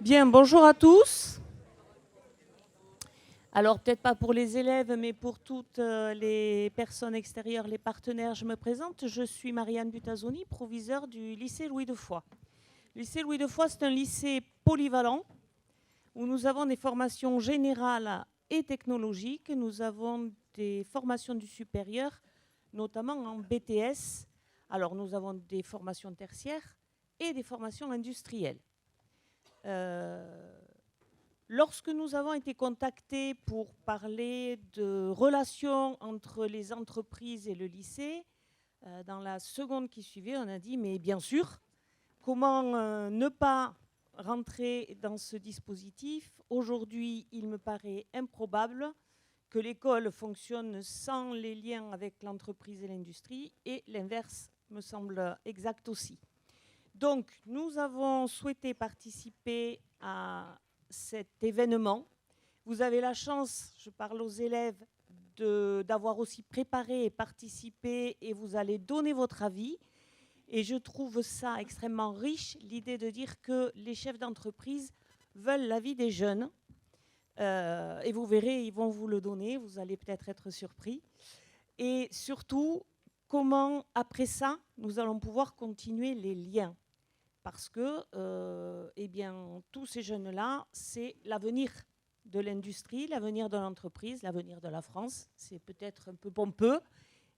Bien, bonjour à tous. Alors, peut-être pas pour les élèves, mais pour toutes les personnes extérieures, les partenaires, je me présente. Je suis Marianne Butazoni, proviseure du lycée Louis de Foix. Le lycée Louis de Foix, c'est un lycée polyvalent où nous avons des formations générales et technologiques. Nous avons des formations du supérieur, notamment en BTS. Alors, nous avons des formations tertiaires et des formations industrielles. Lorsque nous avons été contactés pour parler de relations entre les entreprises et le lycée, dans la seconde qui suivait, on a dit, mais bien sûr, comment ne pas rentrer dans ce dispositif? Aujourd'hui, il me paraît improbable que l'école fonctionne sans les liens avec l'entreprise et l'industrie, et l'inverse me semble exact aussi. Donc, nous avons souhaité participer à cet événement. Vous avez la chance, je parle aux élèves, d'avoir aussi préparé et participé, et vous allez donner votre avis. Et je trouve ça extrêmement riche, l'idée de dire que les chefs d'entreprise veulent l'avis des jeunes. Et vous verrez, ils vont vous le donner, vous allez peut-être être surpris. Et surtout, comment, après ça, nous allons pouvoir continuer les liens. Parce que eh bien, tous ces jeunes-là, c'est l'avenir de l'industrie, l'avenir de l'entreprise, l'avenir de la France. C'est peut-être un peu pompeux.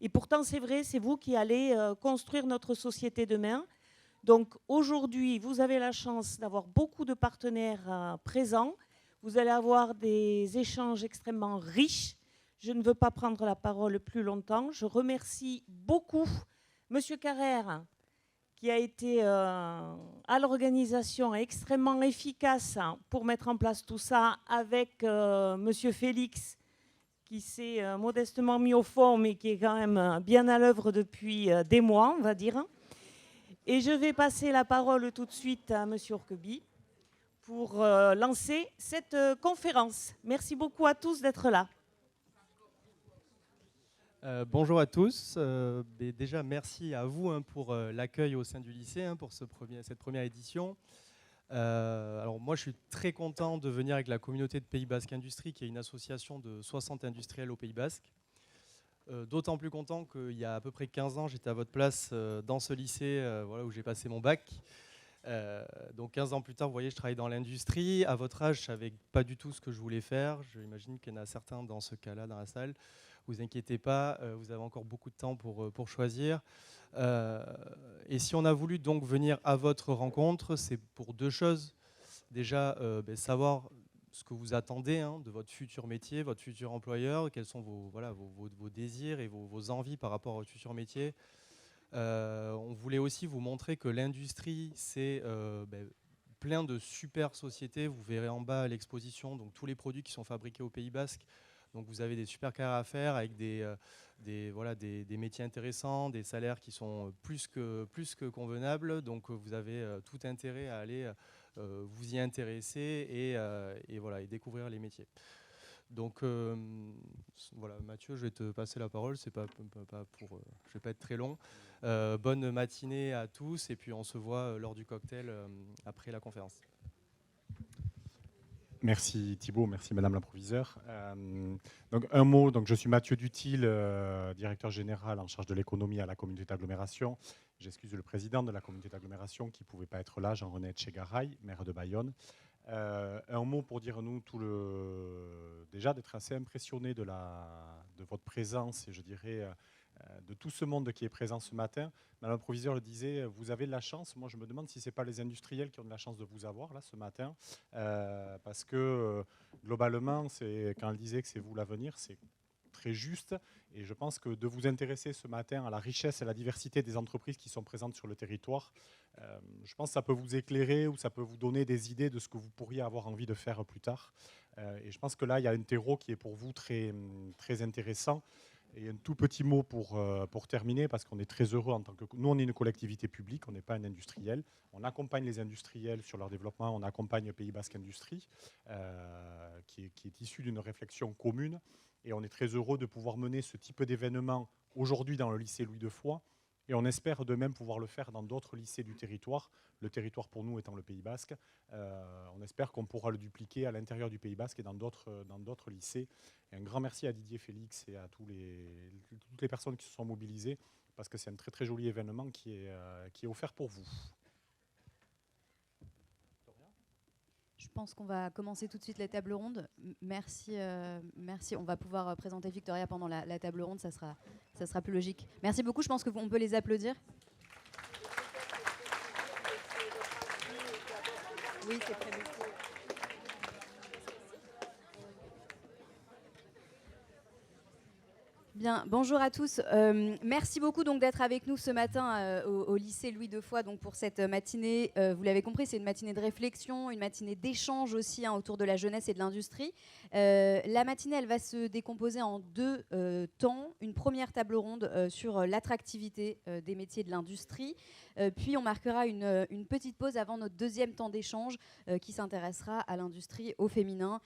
Et pourtant, c'est vrai, c'est vous qui allez construire notre société demain. Donc aujourd'hui, vous avez la chance d'avoir beaucoup de partenaires présents. Vous allez avoir des échanges extrêmement riches. Je ne veux pas prendre la parole plus longtemps. Je remercie beaucoup Monsieur Carrère, qui a été à l'organisation extrêmement efficace pour mettre en place tout ça, avec Monsieur Félix, qui s'est modestement mis au fond, mais qui est quand même bien à l'œuvre depuis des mois, on va dire. Et je vais passer la parole tout de suite à Monsieur Orqueby pour lancer cette conférence. Merci beaucoup à tous d'être là. Bonjour à tous. Déjà, merci à vous pour l'accueil au sein du lycée, pour cette première édition. Alors moi, je suis très content de venir avec la communauté de Pays Basque Industrie, qui est une association de 60 industriels au Pays Basque. D'autant plus content qu'il y a à peu près 15 ans, j'étais à votre place dans ce lycée où j'ai passé mon bac. Donc 15 ans plus tard, vous voyez, je travaille dans l'industrie. À votre âge, je ne savais pas du tout ce que je voulais faire. J'imagine qu'il y en a certains dans ce cas-là, dans la salle. Vous inquiétez pas, vous avez encore beaucoup de temps pour choisir. Et si on a voulu donc venir à votre rencontre, c'est pour deux choses. Déjà, savoir ce que vous attendez de votre futur métier, votre futur employeur, quels sont vos désirs et vos envies par rapport à votre futur métier. On voulait aussi vous montrer que l'industrie, c'est plein de super sociétés. Vous verrez en bas l'exposition, donc tous les produits qui sont fabriqués au Pays Basque. Donc vous avez des super carrières à faire avec des métiers intéressants, des salaires qui sont plus que convenables. Donc vous avez tout intérêt à aller vous y intéresser et découvrir les métiers. Donc voilà, Mathieu, je vais te passer la parole. Je vais pas être très long. Bonne matinée à tous et puis on se voit lors du cocktail après la conférence. Merci Thibault, merci Madame la proviseure. Donc un mot, donc je suis Mathieu Dutil, directeur général en charge de l'économie à la communauté d'agglomération. J'excuse le président de la communauté d'agglomération qui ne pouvait pas être là, Jean-René Etchegaray, maire de Bayonne. Un mot pour dire nous déjà d'être assez impressionné de votre présence et je dirais de tout ce monde qui est présent ce matin. Madame le proviseur le disait, vous avez de la chance. Moi, je me demande si ce n'est pas les industriels qui ont de la chance de vous avoir là ce matin. Parce que globalement, quand elle disait que c'est vous l'avenir, c'est très juste. Et je pense que de vous intéresser ce matin à la richesse et à la diversité des entreprises qui sont présentes sur le territoire, je pense que ça peut vous éclairer ou ça peut vous donner des idées de ce que vous pourriez avoir envie de faire plus tard. Et je pense que là, il y a un terreau qui est pour vous très, très intéressant. Et un tout petit mot pour terminer, parce qu'on est très heureux en tant que... Nous, on est une collectivité publique, on n'est pas un industriel. On accompagne les industriels sur leur développement, on accompagne Pays Basque Industrie, qui est issu d'une réflexion commune. Et on est très heureux de pouvoir mener ce type d'événement aujourd'hui dans le lycée Louis de Foix. Et on espère de même pouvoir le faire dans d'autres lycées du territoire, le territoire pour nous étant le Pays Basque. On espère qu'on pourra le dupliquer à l'intérieur du Pays Basque et dans d'autres lycées. Et un grand merci à Didier Félix et à toutes les personnes qui se sont mobilisées, parce que c'est un très très joli événement qui est offert pour vous. Je pense qu'on va commencer tout de suite les tables rondes. Merci. On va pouvoir présenter Victoria pendant la table ronde, ça sera plus logique. Merci beaucoup, je pense qu'on peut les applaudir. Oui, c'est prévu. Bien, bonjour à tous. Merci beaucoup donc d'être avec nous ce matin au lycée Louis Defoy donc pour cette matinée. Vous l'avez compris, c'est une matinée de réflexion, une matinée d'échange aussi autour de la jeunesse et de l'industrie. La matinée, elle va se décomposer en deux temps. Une première table ronde sur l'attractivité des métiers de l'industrie. Puis on marquera une petite pause avant notre deuxième temps d'échange qui s'intéressera à l'industrie au féminin.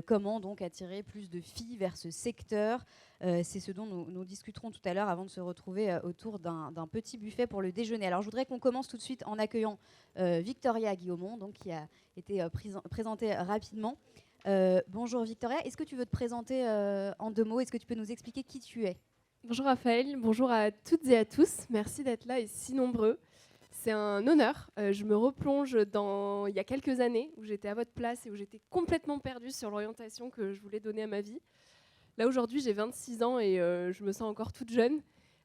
Comment donc attirer plus de filles vers ce secteur. C'est ce dont nous discuterons tout à l'heure avant de se retrouver autour d'un petit buffet pour le déjeuner. Alors je voudrais qu'on commence tout de suite en accueillant Victoria Guillaumont, donc, qui a été présentée rapidement. Bonjour Victoria, est-ce que tu veux te présenter en deux mots? Est-ce que tu peux nous expliquer qui tu es? Bonjour Raphaël, bonjour à toutes et à tous. Merci d'être là et si nombreux. C'est un honneur. Je me replonge dans il y a quelques années où j'étais à votre place et où j'étais complètement perdue sur l'orientation que je voulais donner à ma vie. Là, aujourd'hui, j'ai 26 ans et je me sens encore toute jeune.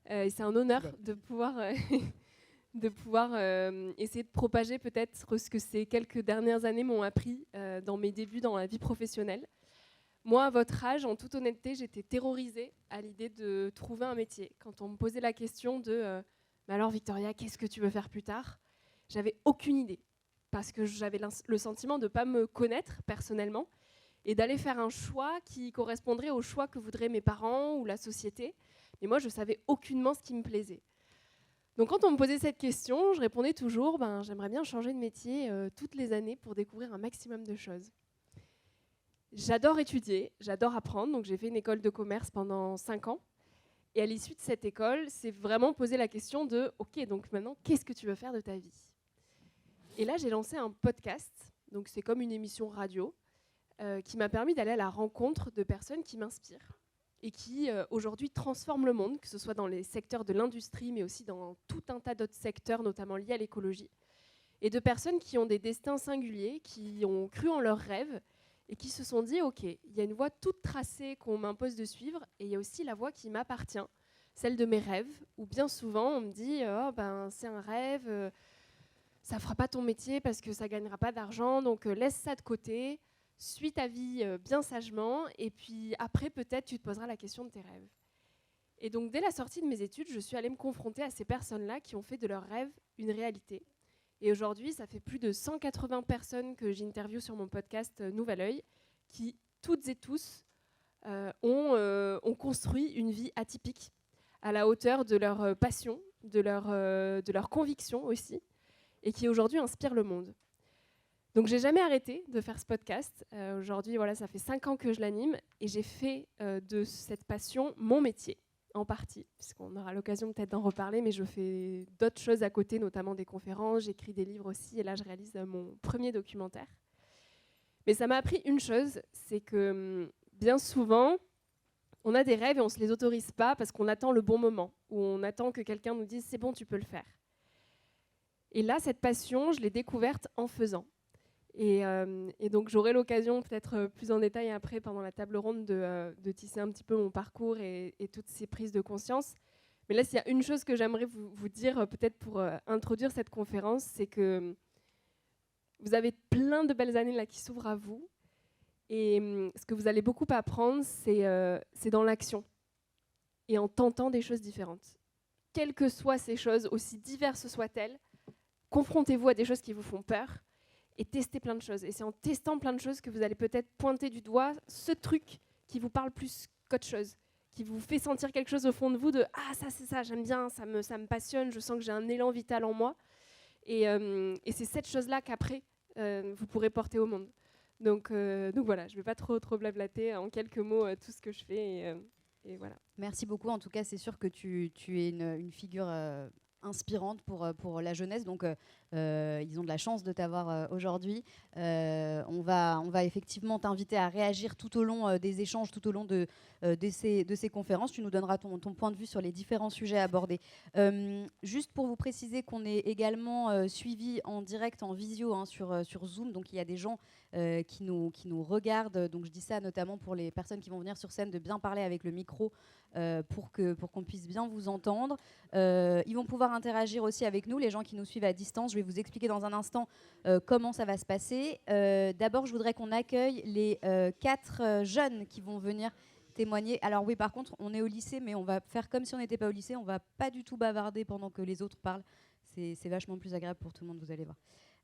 Et c'est un honneur de pouvoir, essayer de propager peut-être ce que ces quelques dernières années m'ont appris dans mes débuts dans la vie professionnelle. Moi, à votre âge, en toute honnêteté, j'étais terrorisée à l'idée de trouver un métier. Quand on me posait la question de « Mais alors Victoria, qu'est-ce que tu veux faire plus tard ?» J'avais aucune idée parce que j'avais le sentiment de ne pas me connaître personnellement et d'aller faire un choix qui correspondrait au choix que voudraient mes parents ou la société. Mais moi, je ne savais aucunement ce qui me plaisait. Donc quand on me posait cette question, je répondais toujours « J'aimerais bien changer de métier toutes les années pour découvrir un maximum de choses ». J'adore étudier, j'adore apprendre, donc j'ai fait une école de commerce pendant 5 ans. Et à l'issue de cette école, c'est vraiment poser la question de « Ok, donc maintenant, qu'est-ce que tu veux faire de ta vie ?» Et là, j'ai lancé un podcast, donc c'est comme une émission radio, qui m'a permis d'aller à la rencontre de personnes qui m'inspirent et qui aujourd'hui transforment le monde, que ce soit dans les secteurs de l'industrie, mais aussi dans tout un tas d'autres secteurs, notamment liés à l'écologie, et de personnes qui ont des destins singuliers, qui ont cru en leurs rêves et qui se sont dit « Ok, il y a une voie toute tracée qu'on m'impose de suivre et il y a aussi la voie qui m'appartient, celle de mes rêves, où bien souvent on me dit « c'est un rêve, ça ne fera pas ton métier parce que ça ne gagnera pas d'argent, donc laisse ça de côté. » Suis ta vie bien sagement, et puis après, peut-être, tu te poseras la question de tes rêves. Et donc, dès la sortie de mes études, je suis allée me confronter à ces personnes-là qui ont fait de leurs rêves une réalité. Et aujourd'hui, ça fait plus de 180 personnes que j'interviewe sur mon podcast Nouvel Oeil, qui, toutes et tous, ont construit une vie atypique, à la hauteur de leur passion, de leur conviction aussi, et qui aujourd'hui inspirent le monde. Donc, j'ai jamais arrêté de faire ce podcast. Aujourd'hui, voilà, ça fait 5 ans que je l'anime et j'ai fait de cette passion mon métier, en partie, puisqu'on aura l'occasion peut-être d'en reparler, mais je fais d'autres choses à côté, notamment des conférences, j'écris des livres aussi, et là, je réalise mon premier documentaire. Mais ça m'a appris une chose, c'est que bien souvent, on a des rêves et on ne se les autorise pas parce qu'on attend le bon moment, ou on attend que quelqu'un nous dise « c'est bon, tu peux le faire ». Et là, cette passion, je l'ai découverte en faisant. Et donc, j'aurai l'occasion, peut-être plus en détail après, pendant la table ronde, de tisser un petit peu mon parcours et toutes ces prises de conscience. Mais là, s'il y a une chose que j'aimerais vous dire, peut-être pour introduire cette conférence, c'est que vous avez plein de belles années là qui s'ouvrent à vous. Et ce que vous allez beaucoup apprendre, c'est dans l'action et en tentant des choses différentes. Quelles que soient ces choses, aussi diverses soient-elles, confrontez-vous à des choses qui vous font peur. Et tester plein de choses. Et c'est en testant plein de choses que vous allez peut-être pointer du doigt ce truc qui vous parle plus qu'autre chose, qui vous fait sentir quelque chose au fond de vous de « Ah, ça, c'est ça, j'aime bien, ça me passionne, je sens que j'ai un élan vital en moi. » Et c'est cette chose-là qu'après, vous pourrez porter au monde. Donc voilà, je ne vais pas trop blablater en quelques mots tout ce que je fais. Et voilà. Merci beaucoup. En tout cas, c'est sûr que tu es une figure inspirante pour la jeunesse. Donc, ils ont de la chance de t'avoir aujourd'hui. On va effectivement t'inviter à réagir tout au long des échanges, tout au long de ces conférences. Tu nous donneras ton point de vue sur les différents sujets abordés. Juste pour vous préciser qu'on est également suivi en direct, en visio, hein, sur Zoom. Donc, il y a des gens qui nous regardent. Donc, je dis ça notamment pour les personnes qui vont venir sur scène, de bien parler avec le micro pour qu'on puisse bien vous entendre. Ils vont pouvoir interagir aussi avec nous, les gens qui nous suivent à distance. Je vais vous expliquer dans un instant comment ça va se passer. D'abord, je voudrais qu'on accueille les 4 jeunes qui vont venir témoigner. Alors oui, par contre, on est au lycée, mais on va faire comme si on n'était pas au lycée. On va pas du tout bavarder pendant que les autres parlent. C'est vachement plus agréable pour tout le monde, vous allez voir.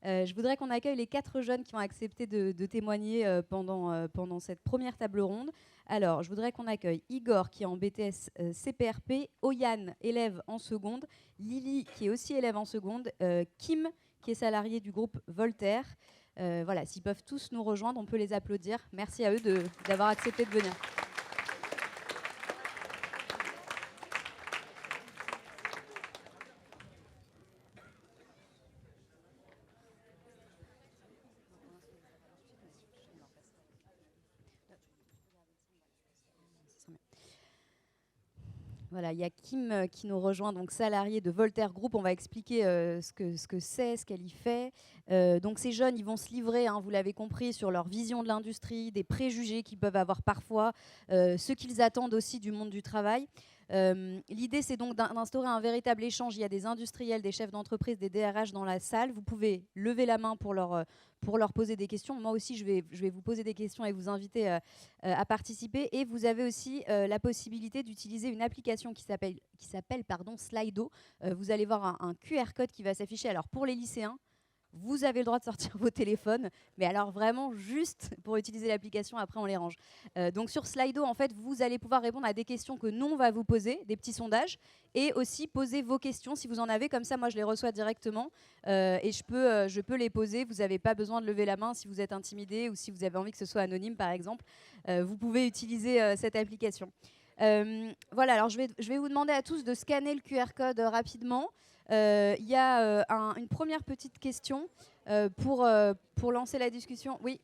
Je voudrais qu'on accueille les 4 jeunes qui ont accepté de témoigner pendant cette première table ronde. Alors, je voudrais qu'on accueille Igor, qui est en BTS CPRP, Oyane, élève en seconde, Lily, qui est aussi élève en seconde, Kim, qui est salarié du groupe Voltaire. Voilà, s'ils peuvent tous nous rejoindre, on peut les applaudir. Merci à eux d'avoir accepté de venir. Voilà, il y a Kim qui nous rejoint, donc salarié de Voltaire Group. On va expliquer ce que c'est, ce qu'elle y fait. Donc ces jeunes, ils vont se livrer, hein, vous l'avez compris, sur leur vision de l'industrie, des préjugés qu'ils peuvent avoir parfois, ce qu'ils attendent aussi du monde du travail. L'idée, c'est donc d'instaurer un véritable échange. Il y a des industriels, des chefs d'entreprise, des DRH dans la salle. Vous pouvez lever la main pour leur poser des questions. Moi aussi, je vais vous poser des questions et vous inviter à participer. Et vous avez aussi la possibilité d'utiliser une application qui s'appelle Slido. Vous allez voir un QR code qui va s'afficher. Alors, pour les lycéens, vous avez le droit de sortir vos téléphones, mais alors vraiment juste pour utiliser l'application, après on les range. Donc sur Slido, en fait, vous allez pouvoir répondre à des questions que nous, on va vous poser, des petits sondages, et aussi poser vos questions si vous en avez. Comme ça, moi, je les reçois directement et je peux les poser. Vous n'avez pas besoin de lever la main si vous êtes intimidé ou si vous avez envie que ce soit anonyme, par exemple. Vous pouvez utiliser cette application. Voilà, alors je vais vous demander à tous de scanner le QR code rapidement. Il y a une première petite question pour lancer la discussion. Oui.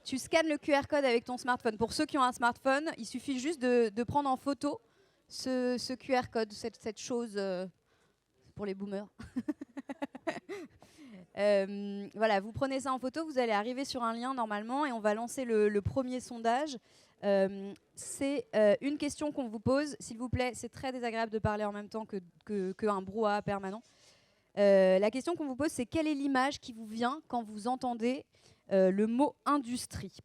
Tu scannes le QR code avec ton smartphone. Pour ceux qui ont un smartphone, il suffit juste de prendre en photo ce QR code, cette chose pour les boomers. Voilà, vous prenez ça en photo, vous allez arriver sur un lien normalement et on va lancer le premier sondage. C'est une question qu'on vous pose, s'il vous plaît. C'est très désagréable de parler en même temps qu'un brouhaha permanent. La question qu'on vous pose, c'est quelle est l'image qui vous vient quand vous entendez le mot industrie?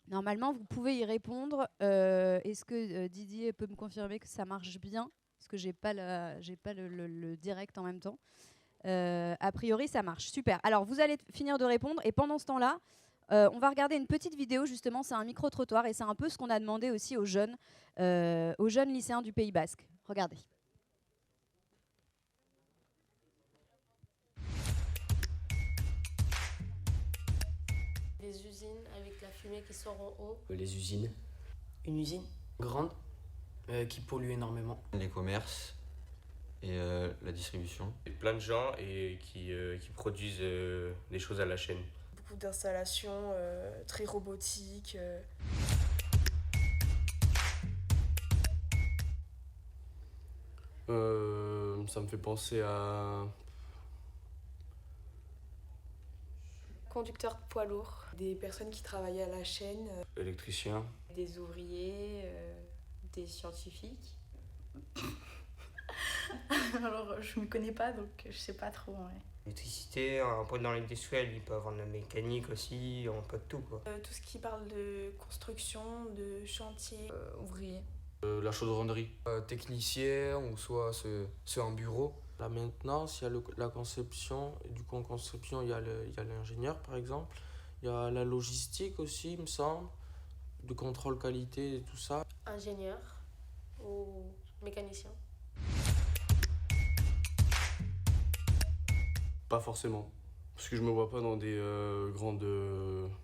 Normalement, vous pouvez y répondre. Est-ce que Didier peut me confirmer que ça marche bien? Parce que j'ai pas le direct en même temps. A priori, ça marche. Super. Alors, vous allez finir de répondre et pendant ce temps-là, on va regarder une petite vidéo, justement, c'est un micro-trottoir et c'est un peu ce qu'on a demandé aussi aux jeunes lycéens du Pays Basque. Regardez. Les usines avec la fumée qui sort en haut. Les usines. Une usine grande qui pollue énormément. Les commerces et la distribution. Et plein de gens qui produisent des choses à la chaîne. Beaucoup d'installations très robotiques. Ça me fait penser à... Conducteurs de poids lourds, des personnes qui travaillaient à la chaîne. Électricien. Des ouvriers, des scientifiques. Alors je ne me connais pas donc je sais pas trop. Ouais. L'électricité, un peu dans l'industriel, il peut avoir de la mécanique aussi, un peu de tout quoi. Tout ce qui parle de construction, de chantier. Ouvriers. La chaudronnerie. Technicien ou soit c'est un bureau. La maintenance, il y a la conception. Et du coup, en conception, il y a l'ingénieur, par exemple. Il y a la logistique aussi, il me semble. Du contrôle qualité et tout ça. Ingénieur ou mécanicien. Pas forcément. Parce que je me vois pas dans des grandes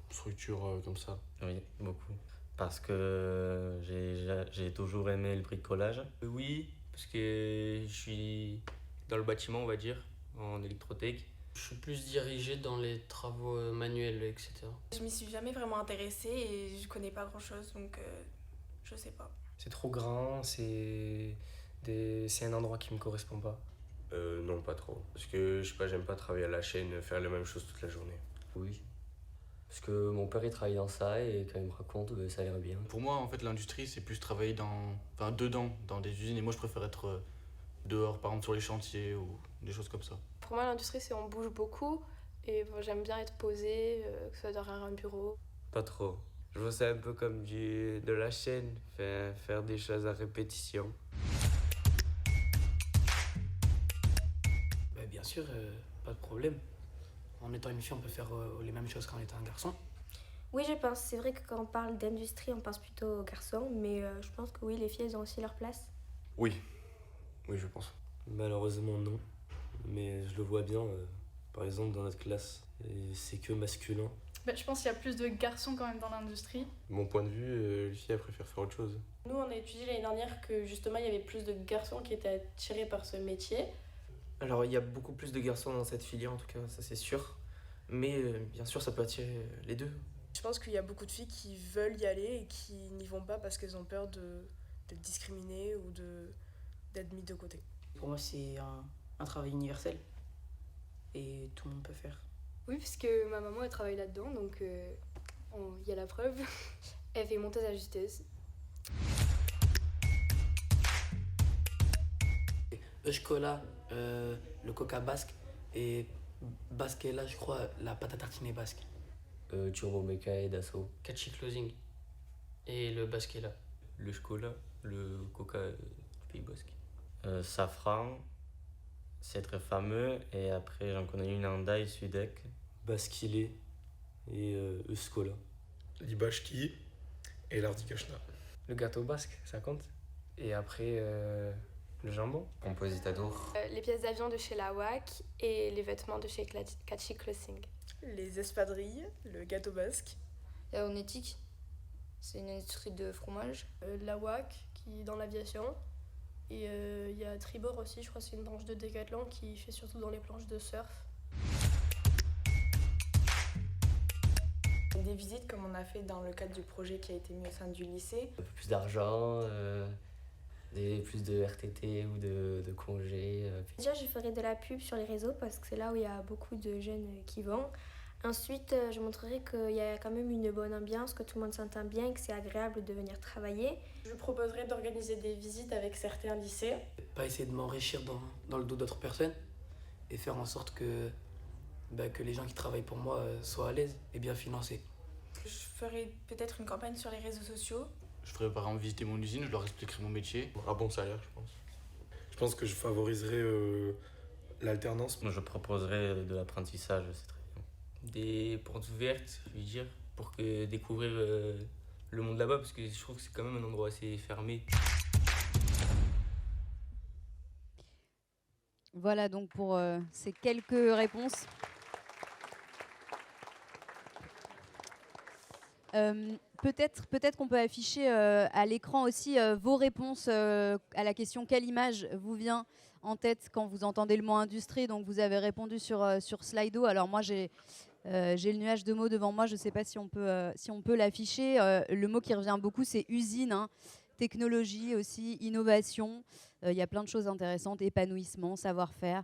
structures comme ça. Oui, beaucoup. Parce que j'ai toujours aimé le bricolage. Oui, parce que je suis dans le bâtiment, on va dire, en électrotech. Je suis plus dirigé dans les travaux manuels, etc. Je m'y suis jamais vraiment intéressée et je connais pas grand chose, donc je sais pas. C'est trop grand, c'est un endroit qui me correspond pas. Non, pas trop. Parce que, je sais pas, j'aime pas travailler à la chaîne, faire la même chose toute la journée. Oui. Parce que mon père il travaille dans ça et quand il me raconte, ça a l'air bien. Pour moi, en fait, l'industrie, c'est plus travailler dedans, dans des usines. Et moi, je préfère être dehors, par exemple sur les chantiers ou des choses comme ça. Pour moi, l'industrie, c'est on bouge beaucoup. Et j'aime bien être posée, que ce soit derrière un bureau. Pas trop. Je vois ça un peu comme de la chaîne, faire des choses à répétition. Bien sûr, pas de problème. En étant une fille, on peut faire les mêmes choses qu'en étant un garçon. Oui, je pense. C'est vrai que quand on parle d'industrie, on pense plutôt aux garçons. Mais je pense que oui, les filles, elles ont aussi leur place. Oui, je pense. Malheureusement, non. Mais je le vois bien, par exemple, dans notre classe. Et c'est que masculin. Je pense qu'il y a plus de garçons quand même dans l'industrie. De mon point de vue, les filles elles préfèrent faire autre chose. Nous, on a étudié l'année dernière que justement, il y avait plus de garçons qui étaient attirés par ce métier. Alors, il y a beaucoup plus de garçons dans cette filière, en tout cas, ça c'est sûr. Mais bien sûr, ça peut attirer les deux. Je pense qu'il y a beaucoup de filles qui veulent y aller et qui n'y vont pas parce qu'elles ont peur d'être discriminées ou d'être mises de côté. Pour moi, c'est un travail universel et tout le monde peut faire. Oui, puisque ma maman, elle travaille là-dedans, donc il y a la preuve. Elle fait monteuse-ajusteuse. Euskola, le coca basque, et basquela, je crois, la pâte à tartiner basque. Turbo Meca et Dassault. Catchy Closing et le basquela. Le chocolat, le coca du Pays Basque. Safran, c'est très fameux. Et après, j'en connais une en Daï, Sudec. Basquilé et Euskola. Libashki et l'Ardikashna. Le gâteau basque, ça compte. Et après, le jambon. Compositadour. Les pièces d'avion de chez Lawak et les vêtements de chez Catchy Clothing. Les espadrilles, le gâteau basque. Il y a Onetic, c'est une industrie de fromage. Lawak, qui est dans l'aviation. Et il y a Tribord aussi, je crois que c'est une branche de Decathlon qui fait surtout dans les planches de surf. Des visites comme on a fait dans le cadre du projet qui a été mis au sein du lycée. Un peu plus d'argent, plus de RTT ou de congés. Déjà, je ferai de la pub sur les réseaux parce que c'est là où il y a beaucoup de jeunes qui vont. Ensuite, je montrerai qu'il y a quand même une bonne ambiance, que tout le monde s'entend bien et que c'est agréable de venir travailler. Je proposerai d'organiser des visites avec certains lycées. Pas essayer de m'enrichir dans le dos d'autres personnes et faire en sorte que les gens qui travaillent pour moi soient à l'aise et bien financés. Je ferai peut-être une campagne sur les réseaux sociaux. Je ferai par exemple visiter mon usine, je leur expliquerai mon métier. Un bon salaire, je pense. Je pense que je favoriserai l'alternance. Moi, je proposerais de l'apprentissage, c'est très bien. Des portes ouvertes, je veux dire, pour découvrir le monde là-bas, parce que je trouve que c'est quand même un endroit assez fermé. Voilà donc pour ces quelques réponses. Peut-être qu'on peut afficher à l'écran aussi vos réponses à la question quelle image vous vient en tête quand vous entendez le mot industrie. Donc vous avez répondu sur Slido. Alors moi j'ai le nuage de mots devant moi, je ne sais pas si on peut l'afficher. Le mot qui revient beaucoup c'est usine, hein. Technologie aussi, innovation. Il y a plein de choses intéressantes, épanouissement, savoir-faire,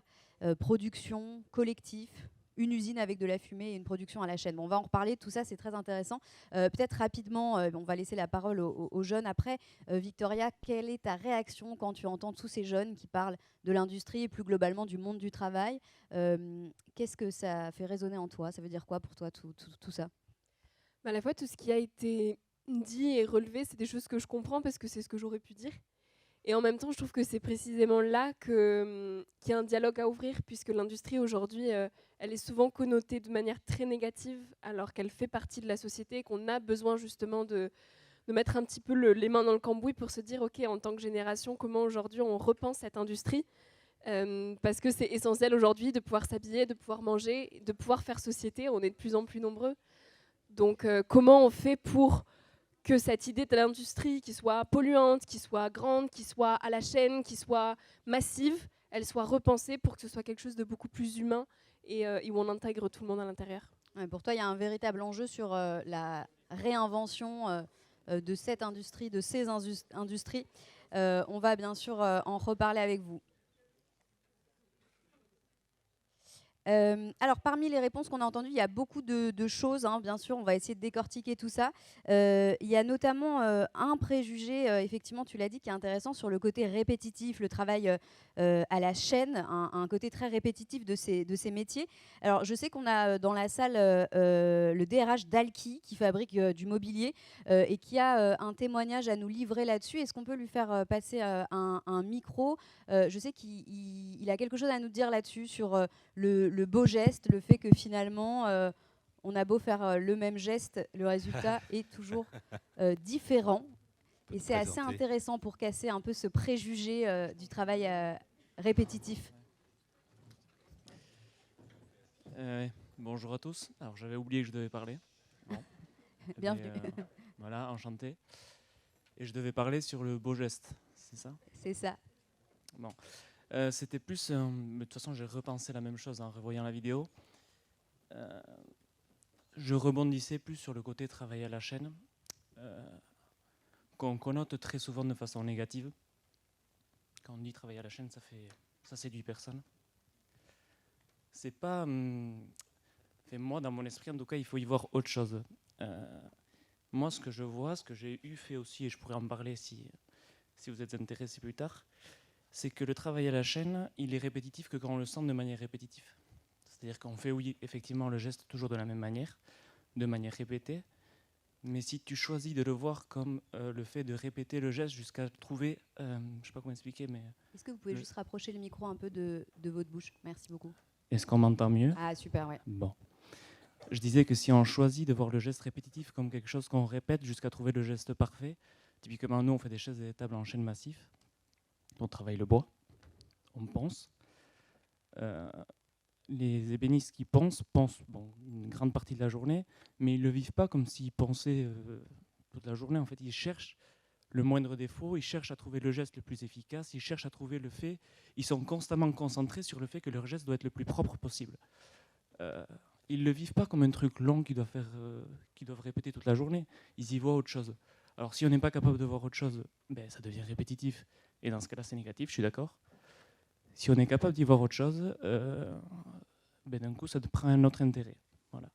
production, collectif. Une usine avec de la fumée et une production à la chaîne. Bon, on va en reparler, tout ça c'est très intéressant. Peut-être rapidement, on va laisser la parole aux jeunes après. Victoria, quelle est ta réaction quand tu entends tous ces jeunes qui parlent de l'industrie et plus globalement du monde du travail? Qu'est-ce que ça fait résonner en toi? Ça veut dire quoi pour toi tout ça? À la fois tout ce qui a été dit et relevé, c'est des choses que je comprends parce que c'est ce que j'aurais pu dire. Et en même temps, je trouve que c'est précisément là qu'il y a un dialogue à ouvrir, puisque l'industrie aujourd'hui, elle est souvent connotée de manière très négative, alors qu'elle fait partie de la société et qu'on a besoin justement de mettre un petit peu les mains dans le cambouis pour se dire, OK, en tant que génération, comment aujourd'hui on repense cette industrie parce que c'est essentiel aujourd'hui de pouvoir s'habiller, de pouvoir manger, de pouvoir faire société. On est de plus en plus nombreux. Donc, comment on fait pour que cette idée de l'industrie qui soit polluante, qui soit grande, qui soit à la chaîne, qui soit massive, elle soit repensée pour que ce soit quelque chose de beaucoup plus humain et où on intègre tout le monde à l'intérieur. Ouais, pour toi, il y a un véritable enjeu sur la réinvention de cette industrie, de ces industries. On va bien sûr en reparler avec vous. Alors, parmi les réponses qu'on a entendues, il y a beaucoup de choses, hein, bien sûr, on va essayer de décortiquer tout ça. Il y a notamment un préjugé, effectivement, tu l'as dit, qui est intéressant sur le côté répétitif, le travail à la chaîne, un côté très répétitif de ces métiers. Alors, je sais qu'on a dans la salle le DRH d'Alki, qui fabrique du mobilier et qui a un témoignage à nous livrer là-dessus. Est-ce qu'on peut lui faire passer un micro? Je sais qu'il a quelque chose à nous dire là-dessus, sur le beau geste, le fait que finalement, on a beau faire le même geste, le résultat est toujours différent. Et c'est assez intéressant pour casser un peu ce préjugé du travail répétitif. Bonjour à tous. Alors j'avais oublié que je devais parler. Bon. Bienvenue. Voilà, enchanté. Et je devais parler sur le beau geste, c'est ça? C'est ça. Bon. C'était plus... mais de toute façon, j'ai repensé la même chose en revoyant la vidéo. Je rebondissais plus sur le côté travail à la chaîne, qu'on connote très souvent de façon négative. Quand on dit travail à la chaîne, ça séduit personne. C'est pas... moi, dans mon esprit, en tout cas, il faut y voir autre chose. Moi, ce que je vois, ce que j'ai fait aussi, et je pourrais en parler si vous êtes intéressé plus tard, c'est que le travail à la chaîne, il est répétitif que quand on le sent de manière répétitive. C'est-à-dire qu'on fait, oui, effectivement, le geste toujours de la même manière, de manière répétée, mais si tu choisis de le voir comme le fait de répéter le geste jusqu'à trouver, je ne sais pas comment expliquer, mais... Est-ce que vous pouvez juste rapprocher le micro un peu de votre bouche? Merci beaucoup. Est-ce qu'on m'entend mieux? Ah, super, ouais. Bon. Je disais que si on choisit de voir le geste répétitif comme quelque chose qu'on répète jusqu'à trouver le geste parfait, typiquement, nous, on fait des chaises et des tables en chêne massif, on travaille le bois, on ponce. Les ébénistes qui pensent une grande partie de la journée, mais ils ne le vivent pas comme s'ils pensaient toute la journée. En fait, ils cherchent le moindre défaut, ils cherchent à trouver le geste le plus efficace, ils cherchent à trouver le fait, ils sont constamment concentrés sur le fait que leur geste doit être le plus propre possible. Ils ne le vivent pas comme un truc long qu'ils doivent répéter toute la journée, ils y voient autre chose. Alors si on n'est pas capable de voir autre chose, ça devient répétitif. Et dans ce cas-là, c'est négatif, je suis d'accord. Si on est capable d'y voir autre chose, d'un coup, ça prend un autre intérêt. Voilà.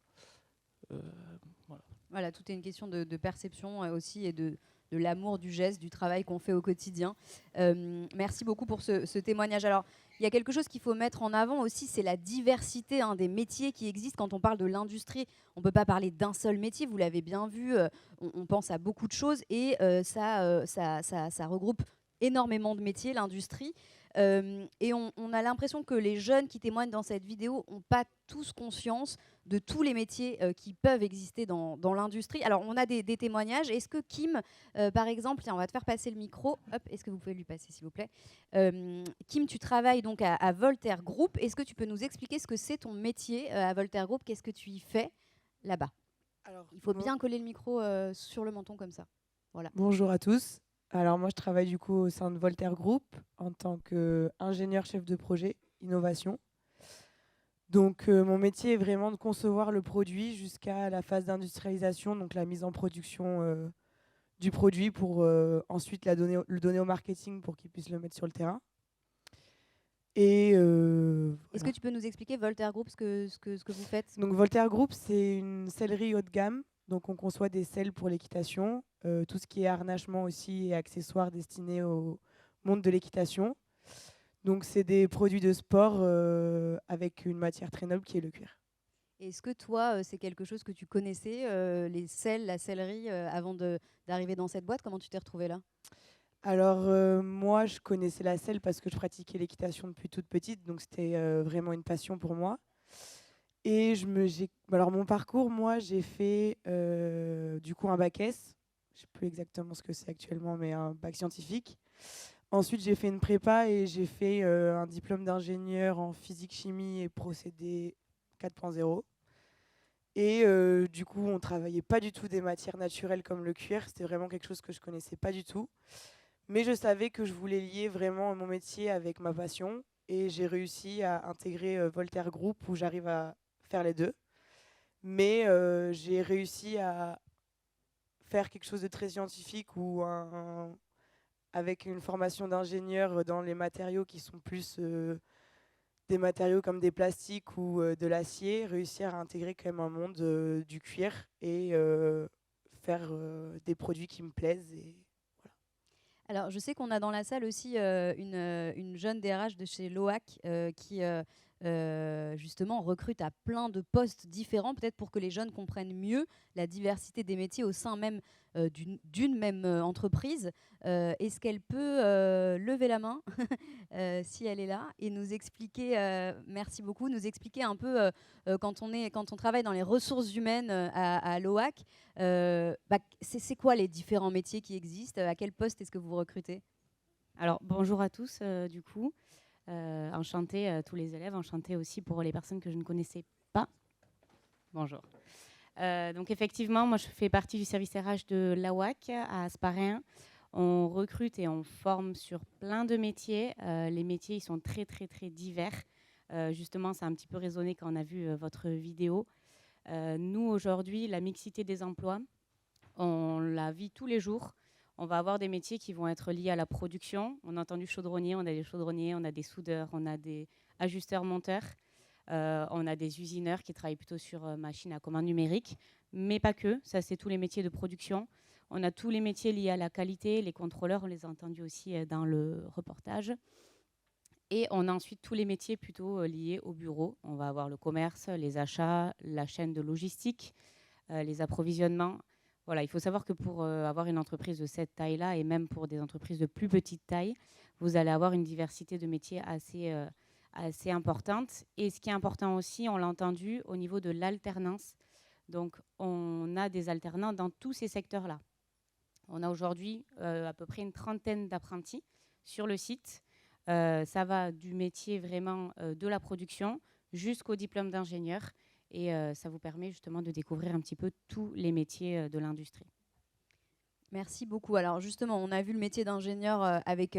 Voilà, tout est une question de perception aussi et de l'amour du geste, du travail qu'on fait au quotidien. Merci beaucoup pour ce témoignage. Alors, il y a quelque chose qu'il faut mettre en avant aussi, c'est la diversité des métiers qui existent. Quand on parle de l'industrie, on ne peut pas parler d'un seul métier, vous l'avez bien vu, on pense à beaucoup de choses et ça regroupe énormément de métiers, l'industrie. Et on a l'impression que les jeunes qui témoignent dans cette vidéo n'ont pas tous conscience de tous les métiers qui peuvent exister dans l'industrie. Alors, on a des témoignages. Est-ce que Kim, par exemple, tiens, on va te faire passer le micro. Hop, est-ce que vous pouvez lui passer, s'il vous plaît? Kim, tu travailles donc à Voltaire Group. Est-ce que tu peux nous expliquer ce que c'est ton métier à Voltaire Group? Qu'est-ce que tu y fais là-bas? Il faut bien coller le micro sur le menton comme ça. Voilà. Bonjour à tous. Alors moi, je travaille du coup au sein de Voltaire Group en tant qu'ingénieur chef de projet innovation. Donc mon métier est vraiment de concevoir le produit jusqu'à la phase d'industrialisation, donc la mise en production du produit pour ensuite le donner au marketing pour qu'ils puissent le mettre sur le terrain. Et est-ce que tu peux nous expliquer Voltaire Group, ce que vous faites? Donc Voltaire Group, c'est une sellerie haut de gamme. Donc on conçoit des selles pour l'équitation, tout ce qui est harnachement aussi et accessoires destinés au monde de l'équitation. Donc c'est des produits de sport avec une matière très noble qui est le cuir. Est-ce que toi, c'est quelque chose que tu connaissais, les selles, la sellerie, avant d'arriver dans cette boîte? Comment tu t'es retrouvée là? Alors moi, je connaissais la selle parce que je pratiquais l'équitation depuis toute petite, donc c'était vraiment une passion pour moi. Et alors mon parcours, moi, j'ai fait du coup un bac S. Je ne sais plus exactement ce que c'est actuellement, mais un bac scientifique. Ensuite, j'ai fait une prépa et j'ai fait un diplôme d'ingénieur en physique-chimie et procédés 4.0. Et du coup, on ne travaillait pas du tout des matières naturelles comme le cuir. C'était vraiment quelque chose que je ne connaissais pas du tout. Mais je savais que je voulais lier vraiment mon métier avec ma passion. Et j'ai réussi à intégrer Voltaire Group où j'arrive à faire les deux. Mais j'ai réussi à faire quelque chose de très scientifique ou avec une formation d'ingénieur dans les matériaux qui sont plus des matériaux comme des plastiques ou de l'acier, réussir à intégrer quand même un monde du cuir et faire des produits qui me plaisent. Et Alors, je sais qu'on a dans la salle aussi une jeune DRH de chez Loac qui justement recrute à plein de postes différents, peut-être pour que les jeunes comprennent mieux la diversité des métiers au sein même d'une même entreprise. Est-ce qu'elle peut lever la main si elle est là et nous expliquer, merci beaucoup, nous expliquer un peu quand on travaille dans les ressources humaines à Loac, c'est quoi les différents métiers qui existent, à quel poste est-ce que vous recrutez? Alors bonjour à tous du coup, enchantée à tous les élèves, enchantée aussi pour les personnes que je ne connaissais pas. Bonjour. Donc effectivement, moi je fais partie du service RH de l'AWAC à Asparin. On recrute et on forme sur plein de métiers. Les métiers ils sont très très très divers. Justement, ça a un petit peu résonné quand on a vu votre vidéo. Nous aujourd'hui, la mixité des emplois, on la vit tous les jours. On va avoir des métiers qui vont être liés à la production. On a entendu chaudronnier, on a des chaudronniers, on a des soudeurs, on a des ajusteurs-monteurs. On a des usineurs qui travaillent plutôt sur machines à commande numérique, mais pas que. Ça, c'est tous les métiers de production. On a tous les métiers liés à la qualité, les contrôleurs, on les a entendus aussi dans le reportage. Et on a ensuite tous les métiers plutôt liés au bureau. On va avoir le commerce, les achats, la chaîne de logistique, les approvisionnements. Voilà, il faut savoir que pour avoir une entreprise de cette taille-là, et même pour des entreprises de plus petite taille, vous allez avoir une diversité de métiers assez importante. Et ce qui est important aussi, on l'a entendu, au niveau de l'alternance. Donc, on a des alternants dans tous ces secteurs-là. On a aujourd'hui à peu près une trentaine d'apprentis sur le site. Ça va du métier vraiment de la production jusqu'au diplôme d'ingénieur. Et ça vous permet justement de découvrir un petit peu tous les métiers de l'industrie. Merci beaucoup. Alors justement, on a vu le métier d'ingénieur avec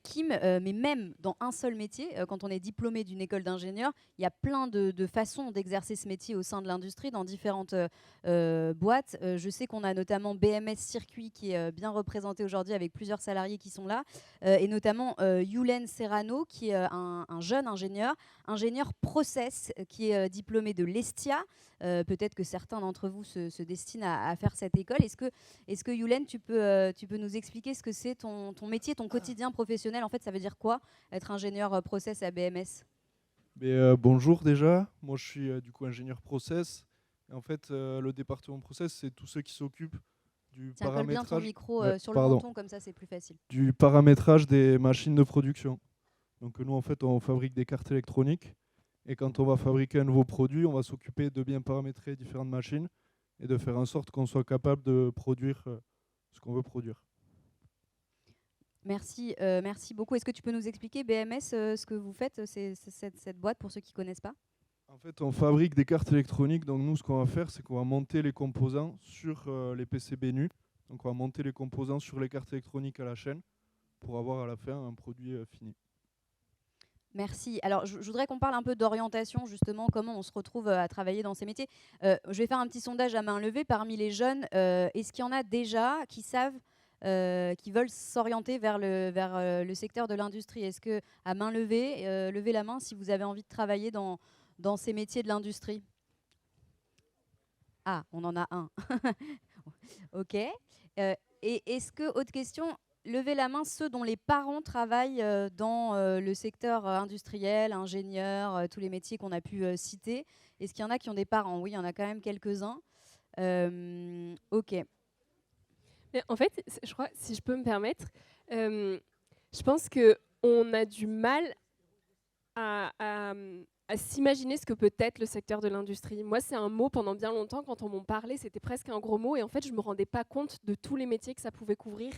Kim, mais même dans un seul métier, quand on est diplômé d'une école d'ingénieur, il y a plein de façons d'exercer ce métier au sein de l'industrie, dans différentes boîtes. Je sais qu'on a notamment BMS Circuit qui est bien représenté aujourd'hui avec plusieurs salariés qui sont là, et notamment Yulen Serrano qui est un jeune ingénieur process qui est diplômé de l'Estia. Peut-être que certains d'entre vous se destinent à faire cette école. Est-ce que Yulen, tu peux nous expliquer ce que c'est ton métier, ton quotidien professionnel? En fait, ça veut dire quoi, être ingénieur process à BMS? Bonjour déjà, moi je suis du coup ingénieur process. Et en fait, le département process, c'est tous ceux qui s'occupent du Tiens, colle bien ton micro sur le menton, comme ça c'est plus facile. Du paramétrage des machines de production. Donc nous, en fait, on fabrique des cartes électroniques. Et quand on va fabriquer un nouveau produit, on va s'occuper de bien paramétrer différentes machines et de faire en sorte qu'on soit capable de produire ce qu'on veut produire. Merci beaucoup. Est-ce que tu peux nous expliquer, BMS, ce que vous faites, cette boîte, pour ceux qui ne connaissent pas? En fait, on fabrique des cartes électroniques. Donc nous, ce qu'on va faire, c'est qu'on va monter les composants sur les PCB nus. Donc on va monter les composants sur les cartes électroniques à la chaîne pour avoir à la fin un produit fini. Merci. Alors, je voudrais qu'on parle un peu d'orientation, justement, comment on se retrouve à travailler dans ces métiers. Je vais faire un petit sondage à main levée. Parmi les jeunes, est-ce qu'il y en a déjà qui savent, qui veulent s'orienter vers le secteur de l'industrie? Est-ce que, à main levée, levez la main si vous avez envie de travailler dans ces métiers de l'industrie? Ah, on en a un. OK. Et est-ce que, autre question, levez la main ceux dont les parents travaillent dans le secteur industriel, ingénieur, tous les métiers qu'on a pu citer. Est-ce qu'il y en a qui ont des parents? Oui, il y en a quand même quelques-uns. OK. Mais en fait, je crois, si je peux me permettre, je pense qu'on a du mal à s'imaginer ce que peut être le secteur de l'industrie. Moi, c'est un mot, pendant bien longtemps, quand on m'en parlait, c'était presque un gros mot. Et en fait, je ne me rendais pas compte de tous les métiers que ça pouvait couvrir.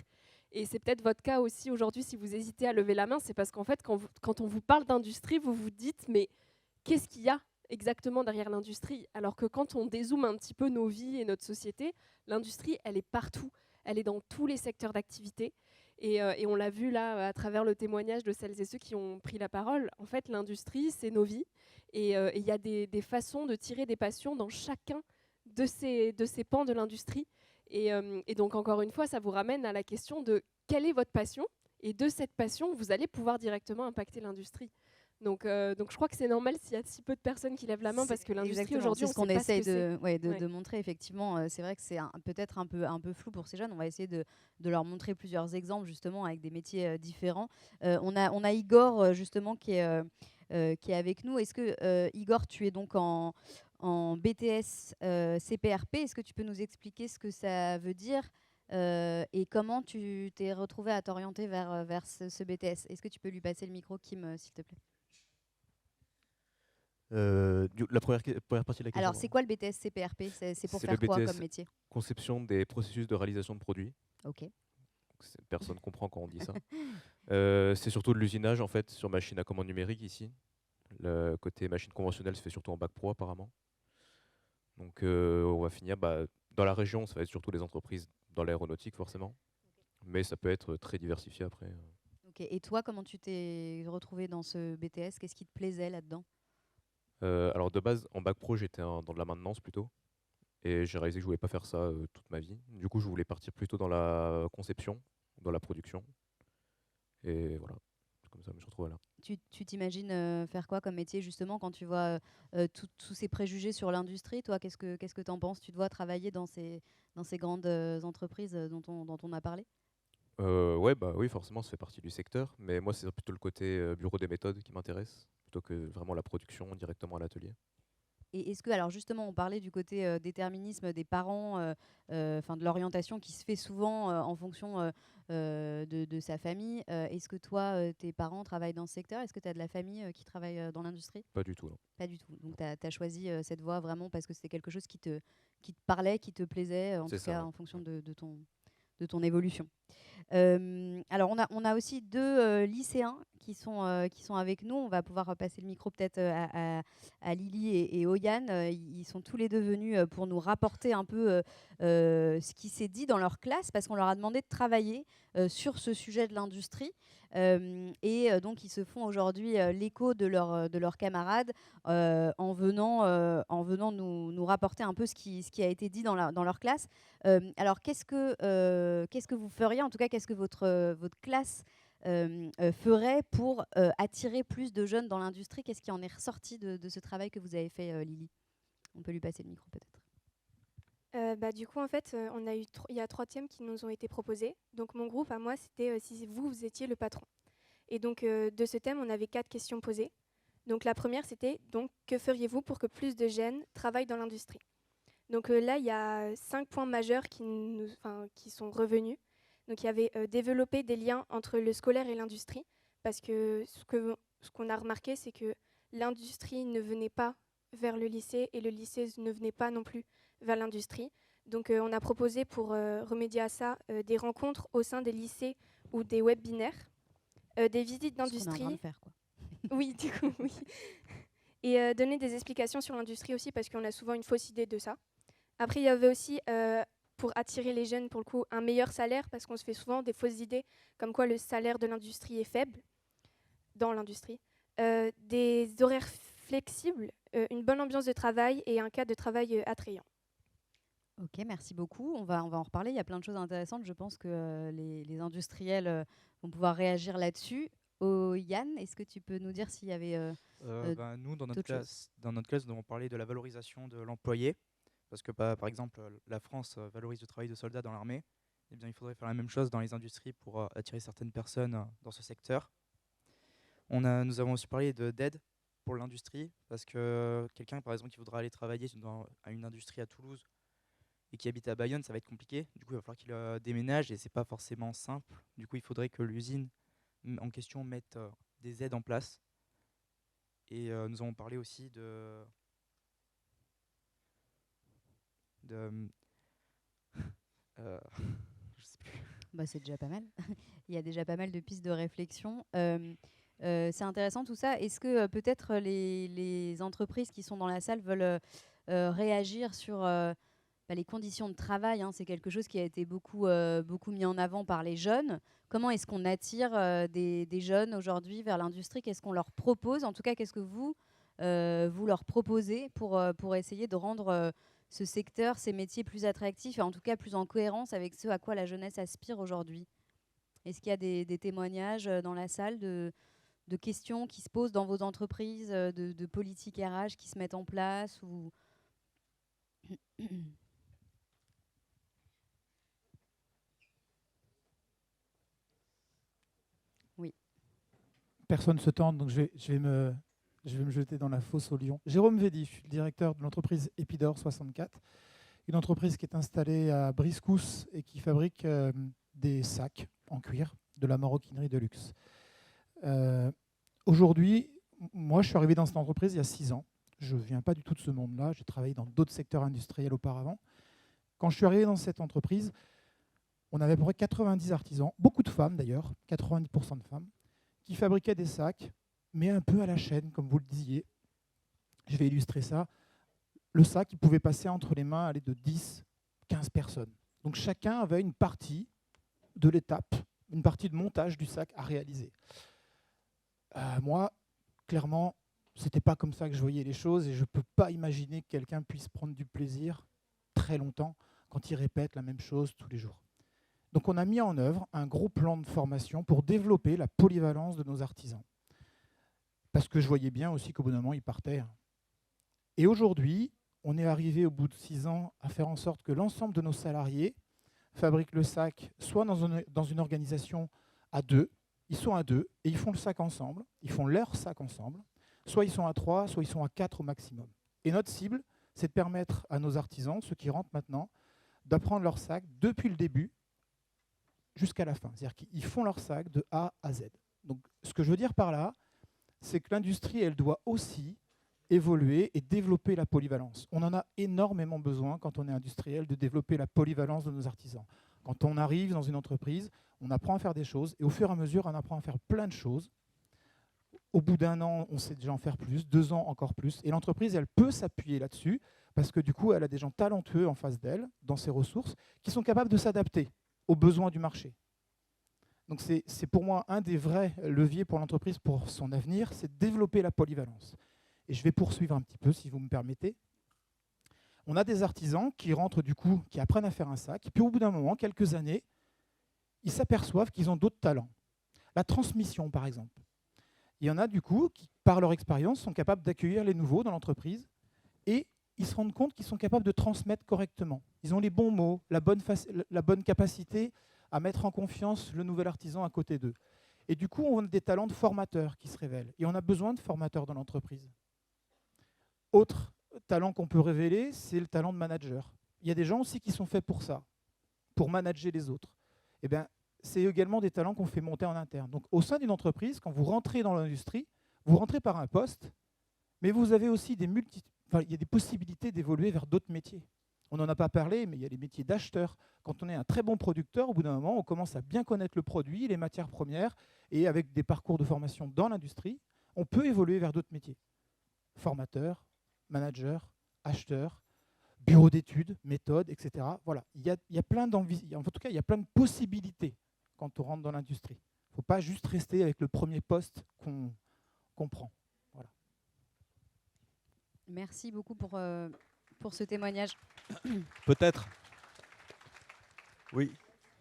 Et c'est peut-être votre cas aussi aujourd'hui, si vous hésitez à lever la main, c'est parce qu'en fait, quand on vous parle d'industrie, vous vous dites, mais qu'est-ce qu'il y a exactement derrière l'industrie. Alors que quand on dézoome un petit peu nos vies et notre société, l'industrie, elle est partout. Elle est dans tous les secteurs d'activité. Et on l'a vu là à travers le témoignage de celles et ceux qui ont pris la parole. En fait, l'industrie, c'est nos vies. Et il y a des façons de tirer des passions dans chacun de ces pans de l'industrie. Et donc, encore une fois, ça vous ramène à la question de quelle est votre passion. Et de cette passion, vous allez pouvoir directement impacter l'industrie. Donc je crois que c'est normal s'il y a si peu de personnes qui lèvent la main parce que l'industrie aujourd'hui, c'est ce qu'on sait pas essaye ce que c'est. de montrer. Effectivement, c'est vrai que c'est peut-être un peu flou pour ces jeunes. On va essayer de leur montrer plusieurs exemples justement avec des métiers différents. On a Igor justement qui est avec nous. Est-ce que Igor, tu es donc en BTS CPRP? Est-ce que tu peux nous expliquer ce que ça veut dire et comment tu t'es retrouvé à t'orienter vers ce BTS? Est-ce que tu peux lui passer le micro, Kim, s'il te plaît? La première partie de la question. Alors, c'est quoi le BTS CPRP? C'est pour faire quoi comme métier? Conception des processus de réalisation de produits. Ok. Personne comprend quand on dit ça. C'est surtout de l'usinage en fait sur machine à commande numérique ici. Le côté machine conventionnelle se fait surtout en bac pro apparemment. Donc on va finir dans la région, ça va être surtout les entreprises dans l'aéronautique forcément. Mais ça peut être très diversifié après. Ok. Et toi, comment tu t'es retrouvé dans ce BTS? Qu'est-ce qui te plaisait là-dedans? Alors de base, en bac pro, j'étais dans de la maintenance plutôt. Et j'ai réalisé que je voulais pas faire ça toute ma vie. Du coup, je voulais partir plutôt dans la conception, dans la production. Et voilà, c'est comme ça que je me suis retrouvé là. Tu t'imagines faire quoi comme métier justement quand tu vois tous ces préjugés sur l'industrie? Toi, qu'est-ce que tu en penses? Tu dois travailler dans ces grandes entreprises dont on a parlé? Ouais, oui, forcément, ça fait partie du secteur. Mais moi, c'est plutôt le côté bureau des méthodes qui m'intéresse, plutôt que vraiment la production directement à l'atelier. Et est-ce que, alors justement, on parlait du côté déterminisme des parents, de l'orientation qui se fait souvent en fonction de sa famille. Est-ce que toi, tes parents travaillent dans ce secteur? Est-ce que tu as de la famille qui travaille dans l'industrie? Pas du tout, non. Pas du tout. Donc tu as choisi cette voie vraiment parce que c'était quelque chose qui te parlait, qui te plaisait, en tout cas en fonction de ton évolution. Alors on a aussi deux lycéens qui sont avec nous. On va pouvoir passer le micro peut-être à Lily et Oyan. Ils sont tous les deux venus pour nous rapporter un peu ce qui s'est dit dans leur classe parce qu'on leur a demandé de travailler sur ce sujet de l'industrie. Donc ils se font aujourd'hui l'écho de leurs camarades en venant nous rapporter un peu ce qui a été dit dans leur classe. Alors qu'est-ce que vous feriez, en tout cas qu'est-ce que votre classe ferait pour attirer plus de jeunes dans l'industrie? Qu'est-ce qui en est ressorti de ce travail que vous avez fait, Lily? On peut lui passer le micro peut-être. Du coup, en fait, il y a 3 thèmes qui nous ont été proposés. Donc, mon groupe, à moi, c'était si vous étiez le patron. Et donc, de ce thème, on avait 4 questions posées. Donc, la première, c'était donc, que feriez-vous pour que plus de jeunes travaillent dans l'industrie? Donc là, il y a 5 points majeurs qui sont revenus. Donc, il y avait développer des liens entre le scolaire et l'industrie. Parce que ce qu'on a remarqué, c'est que l'industrie ne venait pas vers le lycée et le lycée ne venait pas non plus vers l'industrie. Donc on a proposé pour remédier à ça des rencontres au sein des lycées ou des webinaires, des visites d'industrie. Ce qu'on est en train de faire, quoi. Oui, du coup, oui. Et donner des explications sur l'industrie aussi parce qu'on a souvent une fausse idée de ça. Après, il y avait aussi, pour attirer les jeunes, pour le coup, un meilleur salaire parce qu'on se fait souvent des fausses idées comme quoi le salaire de l'industrie est faible dans l'industrie. Des horaires flexibles, une bonne ambiance de travail et un cadre de travail attrayant. Ok, merci beaucoup. On va en reparler. Il y a plein de choses intéressantes. Je pense que les industriels vont pouvoir réagir là-dessus. Yann, est-ce que tu peux nous dire s'il y avait nous, dans notre classe, nous avons parlé de la valorisation de l'employé. Parce que, par exemple, la France valorise le travail de soldats dans l'armée. Eh bien, il faudrait faire la même chose dans les industries pour attirer certaines personnes dans ce secteur. Nous avons aussi parlé d'aide pour l'industrie. Parce que quelqu'un, par exemple, qui voudra aller travailler à une industrie à Toulouse et qui habite à Bayonne, ça va être compliqué. Du coup, il va falloir qu'il déménage et c'est pas forcément simple. Du coup, il faudrait que l'usine en question mette des aides en place. Et nous avons parlé aussi de je sais plus. C'est déjà pas mal. Il y a déjà pas mal de pistes de réflexion. C'est intéressant tout ça. Est-ce que peut-être les entreprises qui sont dans la salle veulent réagir sur les conditions de travail, hein? C'est quelque chose qui a été beaucoup mis en avant par les jeunes. Comment est-ce qu'on attire des jeunes aujourd'hui vers l'industrie? Qu'est-ce qu'on leur propose? En tout cas, qu'est-ce que vous leur proposez pour essayer de rendre ce secteur, ces métiers plus attractifs et en tout cas plus en cohérence avec ce à quoi la jeunesse aspire aujourd'hui? Est-ce qu'il y a des témoignages dans la salle de questions qui se posent dans vos entreprises, de politiques RH qui se mettent en place ou... Oui. Personne ne se tente, donc je vais me jeter dans la fosse au lion. Jérôme Védy, je suis le directeur de l'entreprise Epidor 64, une entreprise qui est installée à Briscousse et qui fabrique des sacs en cuir, de la maroquinerie de luxe. Aujourd'hui, moi je suis arrivé dans cette entreprise il y a 6 ans. Je ne viens pas du tout de ce monde-là, j'ai travaillé dans d'autres secteurs industriels auparavant. Quand je suis arrivé dans cette entreprise, on avait à peu près 90 artisans, beaucoup de femmes d'ailleurs, 90% de femmes, qui fabriquaient des sacs, mais un peu à la chaîne, comme vous le disiez. Je vais illustrer ça. Le sac, il pouvait passer entre les mains de 10, 15 personnes. Donc chacun avait une partie de l'étape, une partie de montage du sac à réaliser. Moi, clairement, ce n'était pas comme ça que je voyais les choses et je ne peux pas imaginer que quelqu'un puisse prendre du plaisir très longtemps quand il répète la même chose tous les jours. Donc on a mis en œuvre un gros plan de formation pour développer la polyvalence de nos artisans. Parce que je voyais bien aussi qu'au bout d'un moment, ils partaient. Et aujourd'hui, on est arrivé au bout de 6 ans à faire en sorte que l'ensemble de nos salariés fabriquent le sac soit dans une organisation à 2, ils sont à 2 et ils font le sac ensemble, ils font leur sac ensemble, soit ils sont à 3, soit ils sont à 4 au maximum. Et notre cible, c'est de permettre à nos artisans, ceux qui rentrent maintenant, d'apprendre leur sac depuis le début jusqu'à la fin. C'est-à-dire qu'ils font leur sac de A à Z. Donc ce que je veux dire par là, c'est que l'industrie, elle doit aussi évoluer et développer la polyvalence. On en a énormément besoin quand on est industriel de développer la polyvalence de nos artisans. Quand on arrive dans une entreprise, on apprend à faire des choses et au fur et à mesure, on apprend à faire plein de choses. Au bout d'1 an, on sait déjà en faire plus, 2 ans encore plus. Et l'entreprise, elle peut s'appuyer là-dessus parce que du coup, elle a des gens talentueux en face d'elle, dans ses ressources, qui sont capables de s'adapter aux besoins du marché. Donc c'est pour moi un des vrais leviers pour l'entreprise pour son avenir, c'est de développer la polyvalence. Et je vais poursuivre un petit peu, si vous me permettez. On a des artisans qui rentrent du coup, qui apprennent à faire un sac, et puis au bout d'un moment, quelques années, ils s'aperçoivent qu'ils ont d'autres talents. La transmission, par exemple. Il y en a du coup qui, par leur expérience, sont capables d'accueillir les nouveaux dans l'entreprise et ils se rendent compte qu'ils sont capables de transmettre correctement. Ils ont les bons mots, la bonne capacité à mettre en confiance le nouvel artisan à côté d'eux. Et du coup, on a des talents de formateurs qui se révèlent. Et on a besoin de formateurs dans l'entreprise. Autre talent qu'on peut révéler, c'est le talent de manager. Il y a des gens aussi qui sont faits pour ça, pour manager les autres. Eh bien, c'est également des talents qu'on fait monter en interne. Donc, au sein d'une entreprise, quand vous rentrez dans l'industrie, vous rentrez par un poste, mais vous avez aussi il y a des possibilités d'évoluer vers d'autres métiers. On n'en a pas parlé, mais il y a les métiers d'acheteur. Quand on est un très bon producteur, au bout d'un moment, on commence à bien connaître le produit, les matières premières, et avec des parcours de formation dans l'industrie, on peut évoluer vers d'autres métiers. Formateur, manager, acheteur, bureau d'études, méthode, etc. Voilà, il y a plein d'envies, en tout cas, il y a plein de possibilités quand on rentre dans l'industrie. Il ne faut pas juste rester avec le premier poste qu'on prend. Voilà. Merci beaucoup pour ce témoignage. Peut-être. Oui.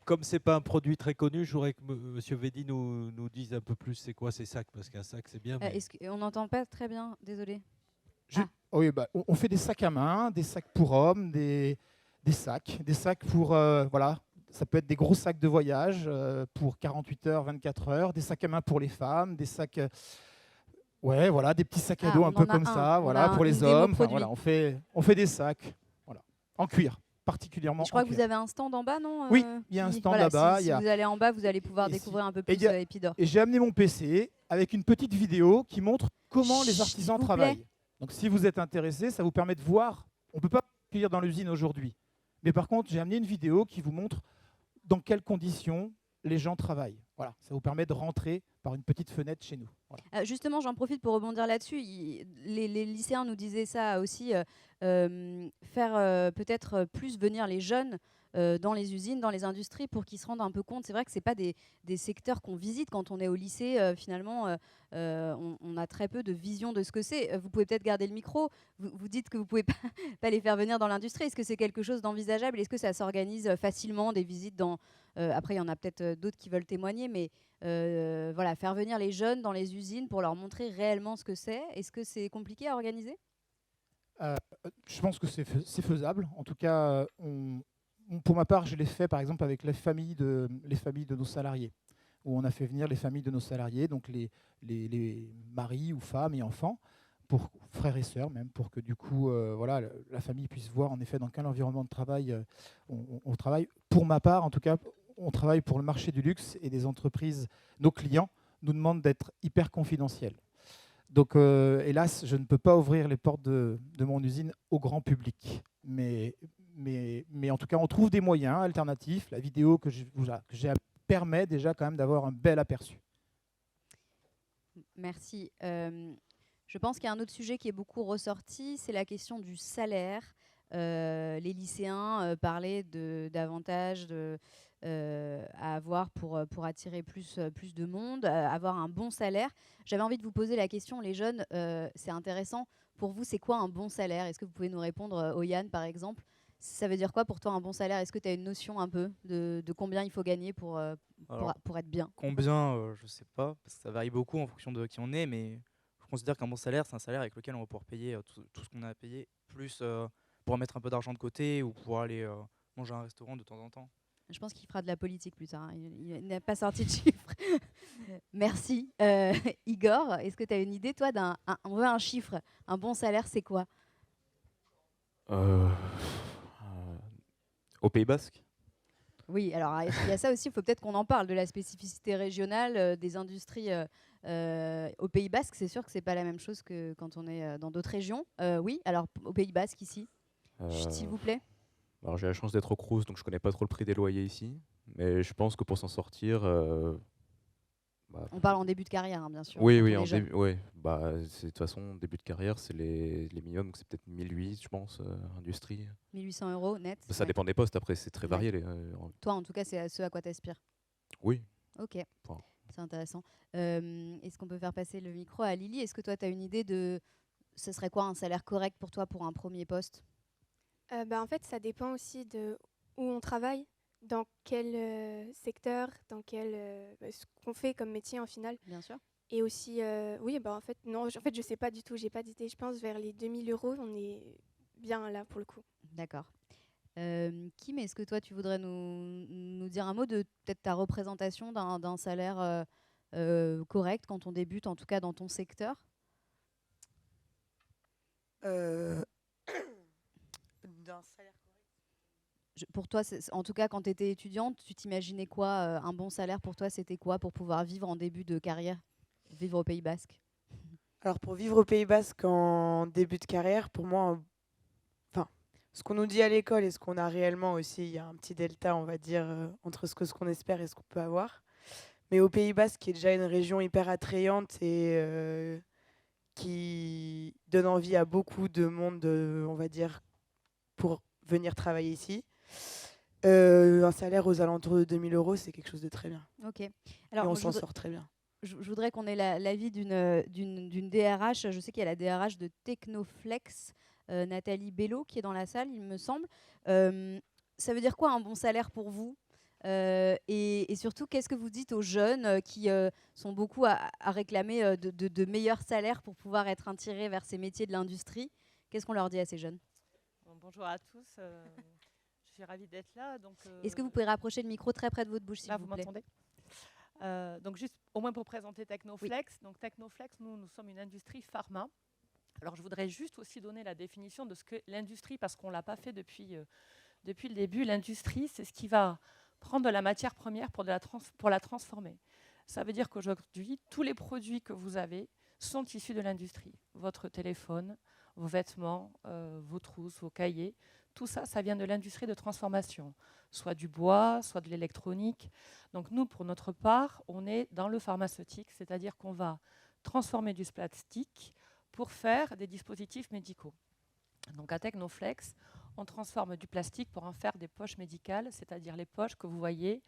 Comme ce n'est pas un produit très connu, je voudrais que M. Védy nous dise un peu plus c'est quoi ces sacs, parce qu'un sac c'est bien. Mais... On n'entend pas très bien, désolé. Oui, on fait des sacs à main, des sacs pour hommes, des sacs pour, voilà, ça peut être des gros sacs de voyage pour 48 heures, 24 heures, des sacs à main pour les femmes, des sacs, ouais, voilà, des petits sacs à dos un peu comme ça, voilà, pour les hommes. Enfin, voilà, on fait des sacs, voilà, en cuir, particulièrement. Je crois que vous avez un stand en bas, non? Oui, il y a un stand là-bas. Si vous allez en bas, vous allez pouvoir découvrir un peu plus Epidor. Et j'ai amené mon PC avec une petite vidéo qui montre comment les artisans travaillent. Donc si vous êtes intéressé, ça vous permet de voir. On ne peut pas accueillir dans l'usine aujourd'hui. Mais par contre, j'ai amené une vidéo qui vous montre dans quelles conditions les gens travaillent. Voilà, ça vous permet de rentrer par une petite fenêtre chez nous. Voilà. Justement, j'en profite pour rebondir là-dessus. Les lycéens nous disaient ça aussi, faire peut-être plus venir les jeunes dans les usines, dans les industries, pour qu'ils se rendent un peu compte. C'est vrai que ce n'est pas des secteurs qu'on visite quand on est au lycée. Finalement, on a très peu de vision de ce que c'est. Vous pouvez peut-être garder le micro. Vous dites que vous ne pouvez pas les faire venir dans l'industrie. Est-ce que c'est quelque chose d'envisageable? Est-ce que ça s'organise facilement, des visites dans... après, il y en a peut-être d'autres qui veulent témoigner, mais voilà, faire venir les jeunes dans les usines pour leur montrer réellement ce que c'est. Est-ce que c'est compliqué à organiser? Je pense que c'est faisable. En tout cas, pour ma part, je l'ai fait par exemple avec les familles de nos salariés, où on a fait venir les familles de nos salariés, donc les maris ou femmes et enfants, pour frères et sœurs même, pour que du coup voilà, la famille puisse voir en effet dans quel environnement de travail on travaille. Pour ma part, en tout cas, on travaille pour le marché du luxe et des entreprises, nos clients nous demandent d'être hyper confidentiels. Donc hélas, je ne peux pas ouvrir les portes de mon usine au grand public. Mais en tout cas, on trouve des moyens alternatifs. La vidéo que j'ai permet déjà quand même d'avoir un bel aperçu. Merci. Je pense qu'il y a un autre sujet qui est beaucoup ressorti, c'est la question du salaire. Les lycéens parlaient d'avantages à avoir pour attirer plus de monde, avoir un bon salaire. J'avais envie de vous poser la question, les jeunes, c'est intéressant. Pour vous, c'est quoi un bon salaire? Est-ce que vous pouvez nous répondre, Oyan, par exemple? Ça veut dire quoi pour toi un bon salaire? Est-ce que tu as une notion un peu de combien il faut gagner pour être bien? Combien, je ne sais pas, parce que ça varie beaucoup en fonction de qui on est, mais je considère qu'un bon salaire, c'est un salaire avec lequel on va pouvoir payer tout ce qu'on a à payer, plus pour mettre un peu d'argent de côté ou pouvoir aller manger à un restaurant de temps en temps. Je pense qu'il fera de la politique plus tard. Il n'a pas sorti de chiffres. Merci. Igor, est-ce que tu as une idée, toi, on veut un chiffre? Un bon salaire, c'est quoi? Au Pays Basque? Oui, alors il y a ça aussi, il faut peut-être qu'on en parle, de la spécificité régionale des industries au Pays Basque. C'est sûr que ce n'est pas la même chose que quand on est dans d'autres régions. Oui, alors au Pays Basque, ici, s'il vous plaît. Alors j'ai la chance d'être au Crous, donc je connais pas trop le prix des loyers ici, mais je pense que pour s'en sortir... on parle en début de carrière, hein, bien sûr. Oui, oui, de toute façon, début de carrière, c'est les minimums, donc c'est peut-être 1800, je pense, industrie. 1800 € net. Ça dépend des postes, après, c'est très varié. Toi, en tout cas, c'est ce à quoi tu aspires. Oui. Ok, c'est intéressant. Est-ce qu'on peut faire passer le micro à Lily? Est-ce que toi, tu as une idée de... Ce serait quoi un salaire correct pour toi pour un premier poste? En fait, ça dépend aussi de où on travaille, dans quel secteur, dans quel ce qu'on fait comme métier en final. Bien sûr. Et aussi, oui, en fait, non, je sais pas du tout, j'ai pas d'idée. Je pense vers les 2000 €, on est bien là pour le coup. D'accord. Kim, est-ce que toi, tu voudrais nous dire un mot de peut-être ta représentation d'un salaire correct quand on débute, en tout cas dans ton secteur? D'un salaire correct. Pour toi, en tout cas, quand tu étais étudiante, tu t'imaginais quoi? Un bon salaire pour toi, c'était quoi pour pouvoir vivre en début de carrière, vivre au Pays Basque? Alors pour vivre au Pays Basque en début de carrière, pour moi, ce qu'on nous dit à l'école et ce qu'on a réellement aussi, il y a un petit delta, on va dire, entre ce qu'on espère et ce qu'on peut avoir. Mais au Pays Basque, qui est déjà une région hyper attrayante et qui donne envie à beaucoup de monde, on va dire, pour venir travailler ici. Un salaire aux alentours de 2000 €, c'est quelque chose de très bien. Ok. Alors, et on s'en sort très bien. Je voudrais qu'on ait l'avis d'une DRH. Je sais qu'il y a la DRH de Technoflex, Nathalie Bello, qui est dans la salle, il me semble. Ça veut dire quoi un bon salaire pour vous? Et surtout, qu'est-ce que vous dites aux jeunes qui sont beaucoup à réclamer de meilleurs salaires pour pouvoir être attirés vers ces métiers de l'industrie? Qu'est-ce qu'on leur dit à ces jeunes? Bonjour à tous, je suis ravie d'être là. Est-ce que vous pouvez rapprocher le micro très près de votre bouche, s'il vous plaît? M'entendez? Donc juste au moins pour présenter Technoflex. Oui. Donc Technoflex, nous sommes une industrie pharma. Alors je voudrais juste aussi donner la définition de ce que l'industrie, parce qu'on ne l'a pas fait depuis le début. L'industrie, c'est ce qui va prendre de la matière première pour la transformer. Ça veut dire qu'aujourd'hui, tous les produits que vous avez sont issus de l'industrie. Votre téléphone, vos vêtements, vos trousses, vos cahiers, tout ça, ça vient de l'industrie de transformation, soit du bois, soit de l'électronique. Donc nous, pour notre part, on est dans le pharmaceutique, c'est-à-dire qu'on va transformer du plastique pour faire des dispositifs médicaux. Donc à Technoflex, on transforme du plastique pour en faire des poches médicales, c'est-à-dire les poches que vous voyez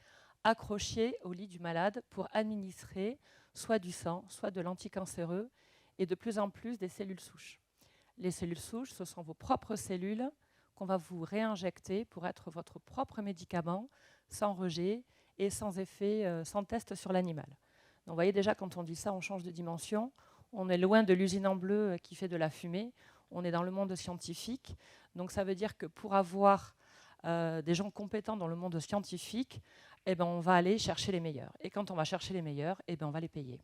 accrochées au lit du malade pour administrer soit du sang, soit de l'anticancéreux et de plus en plus des cellules souches. Les cellules souches, ce sont vos propres cellules qu'on va vous réinjecter pour être votre propre médicament, sans rejet et sans effet, sans test sur l'animal. Donc vous voyez déjà, quand on dit ça, on change de dimension. On est loin de l'usine en bleu qui fait de la fumée. On est dans le monde scientifique. Donc ça veut dire que pour avoir des gens compétents dans le monde scientifique, eh ben, on va aller chercher les meilleurs. Et quand on va chercher les meilleurs, eh ben, on va les payer.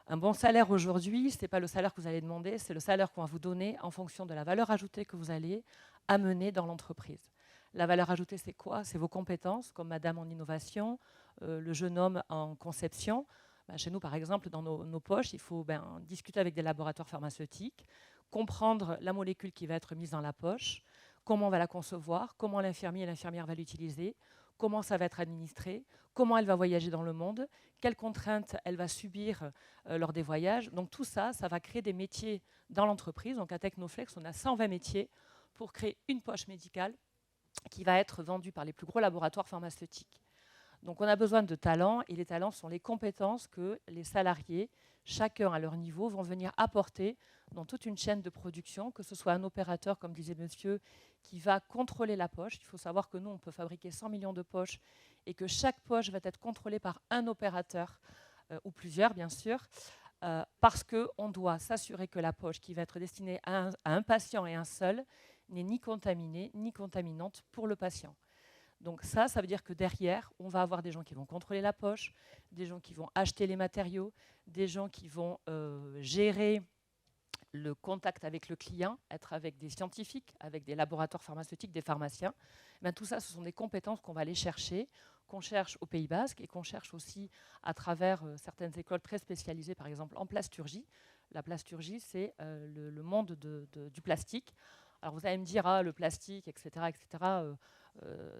Un bon salaire aujourd'hui, ce n'est pas le salaire que vous allez demander, c'est le salaire qu'on va vous donner en fonction de la valeur ajoutée que vous allez amener dans l'entreprise. La valeur ajoutée, c'est quoi? C'est vos compétences, comme madame en innovation, le jeune homme en conception. Ben, chez nous, par exemple, dans nos poches, il faut discuter avec des laboratoires pharmaceutiques, comprendre la molécule qui va être mise dans la poche, comment on va la concevoir, comment l'infirmier et l'infirmière va l'utiliser, comment ça va être administré, comment elle va voyager dans le monde, quelles contraintes elle va subir lors des voyages. Donc tout ça, ça va créer des métiers dans l'entreprise. Donc à Technoflex, on a 120 métiers pour créer une poche médicale qui va être vendue par les plus gros laboratoires pharmaceutiques. Donc on a besoin de talents, et les talents sont les compétences que les salariés, chacun à leur niveau, vont venir apporter dans toute une chaîne de production, que ce soit un opérateur, comme disait monsieur, qui va contrôler la poche. Il faut savoir que nous, on peut fabriquer 100 millions de poches et que chaque poche va être contrôlée par un opérateur, ou plusieurs bien sûr, parce qu'on doit s'assurer que la poche qui va être destinée à un patient et un seul n'est ni contaminée ni contaminante pour le patient. Donc ça veut dire que derrière, on va avoir des gens qui vont contrôler la poche, des gens qui vont acheter les matériaux, des gens qui vont gérer le contact avec le client, être avec des scientifiques, avec des laboratoires pharmaceutiques, des pharmaciens. Ben, tout ça, ce sont des compétences qu'on va aller chercher, qu'on cherche au Pays Basque et qu'on cherche aussi à travers certaines écoles très spécialisées, par exemple en plasturgie. La plasturgie, c'est le monde du plastique. Alors vous allez me dire, le plastique, etc.,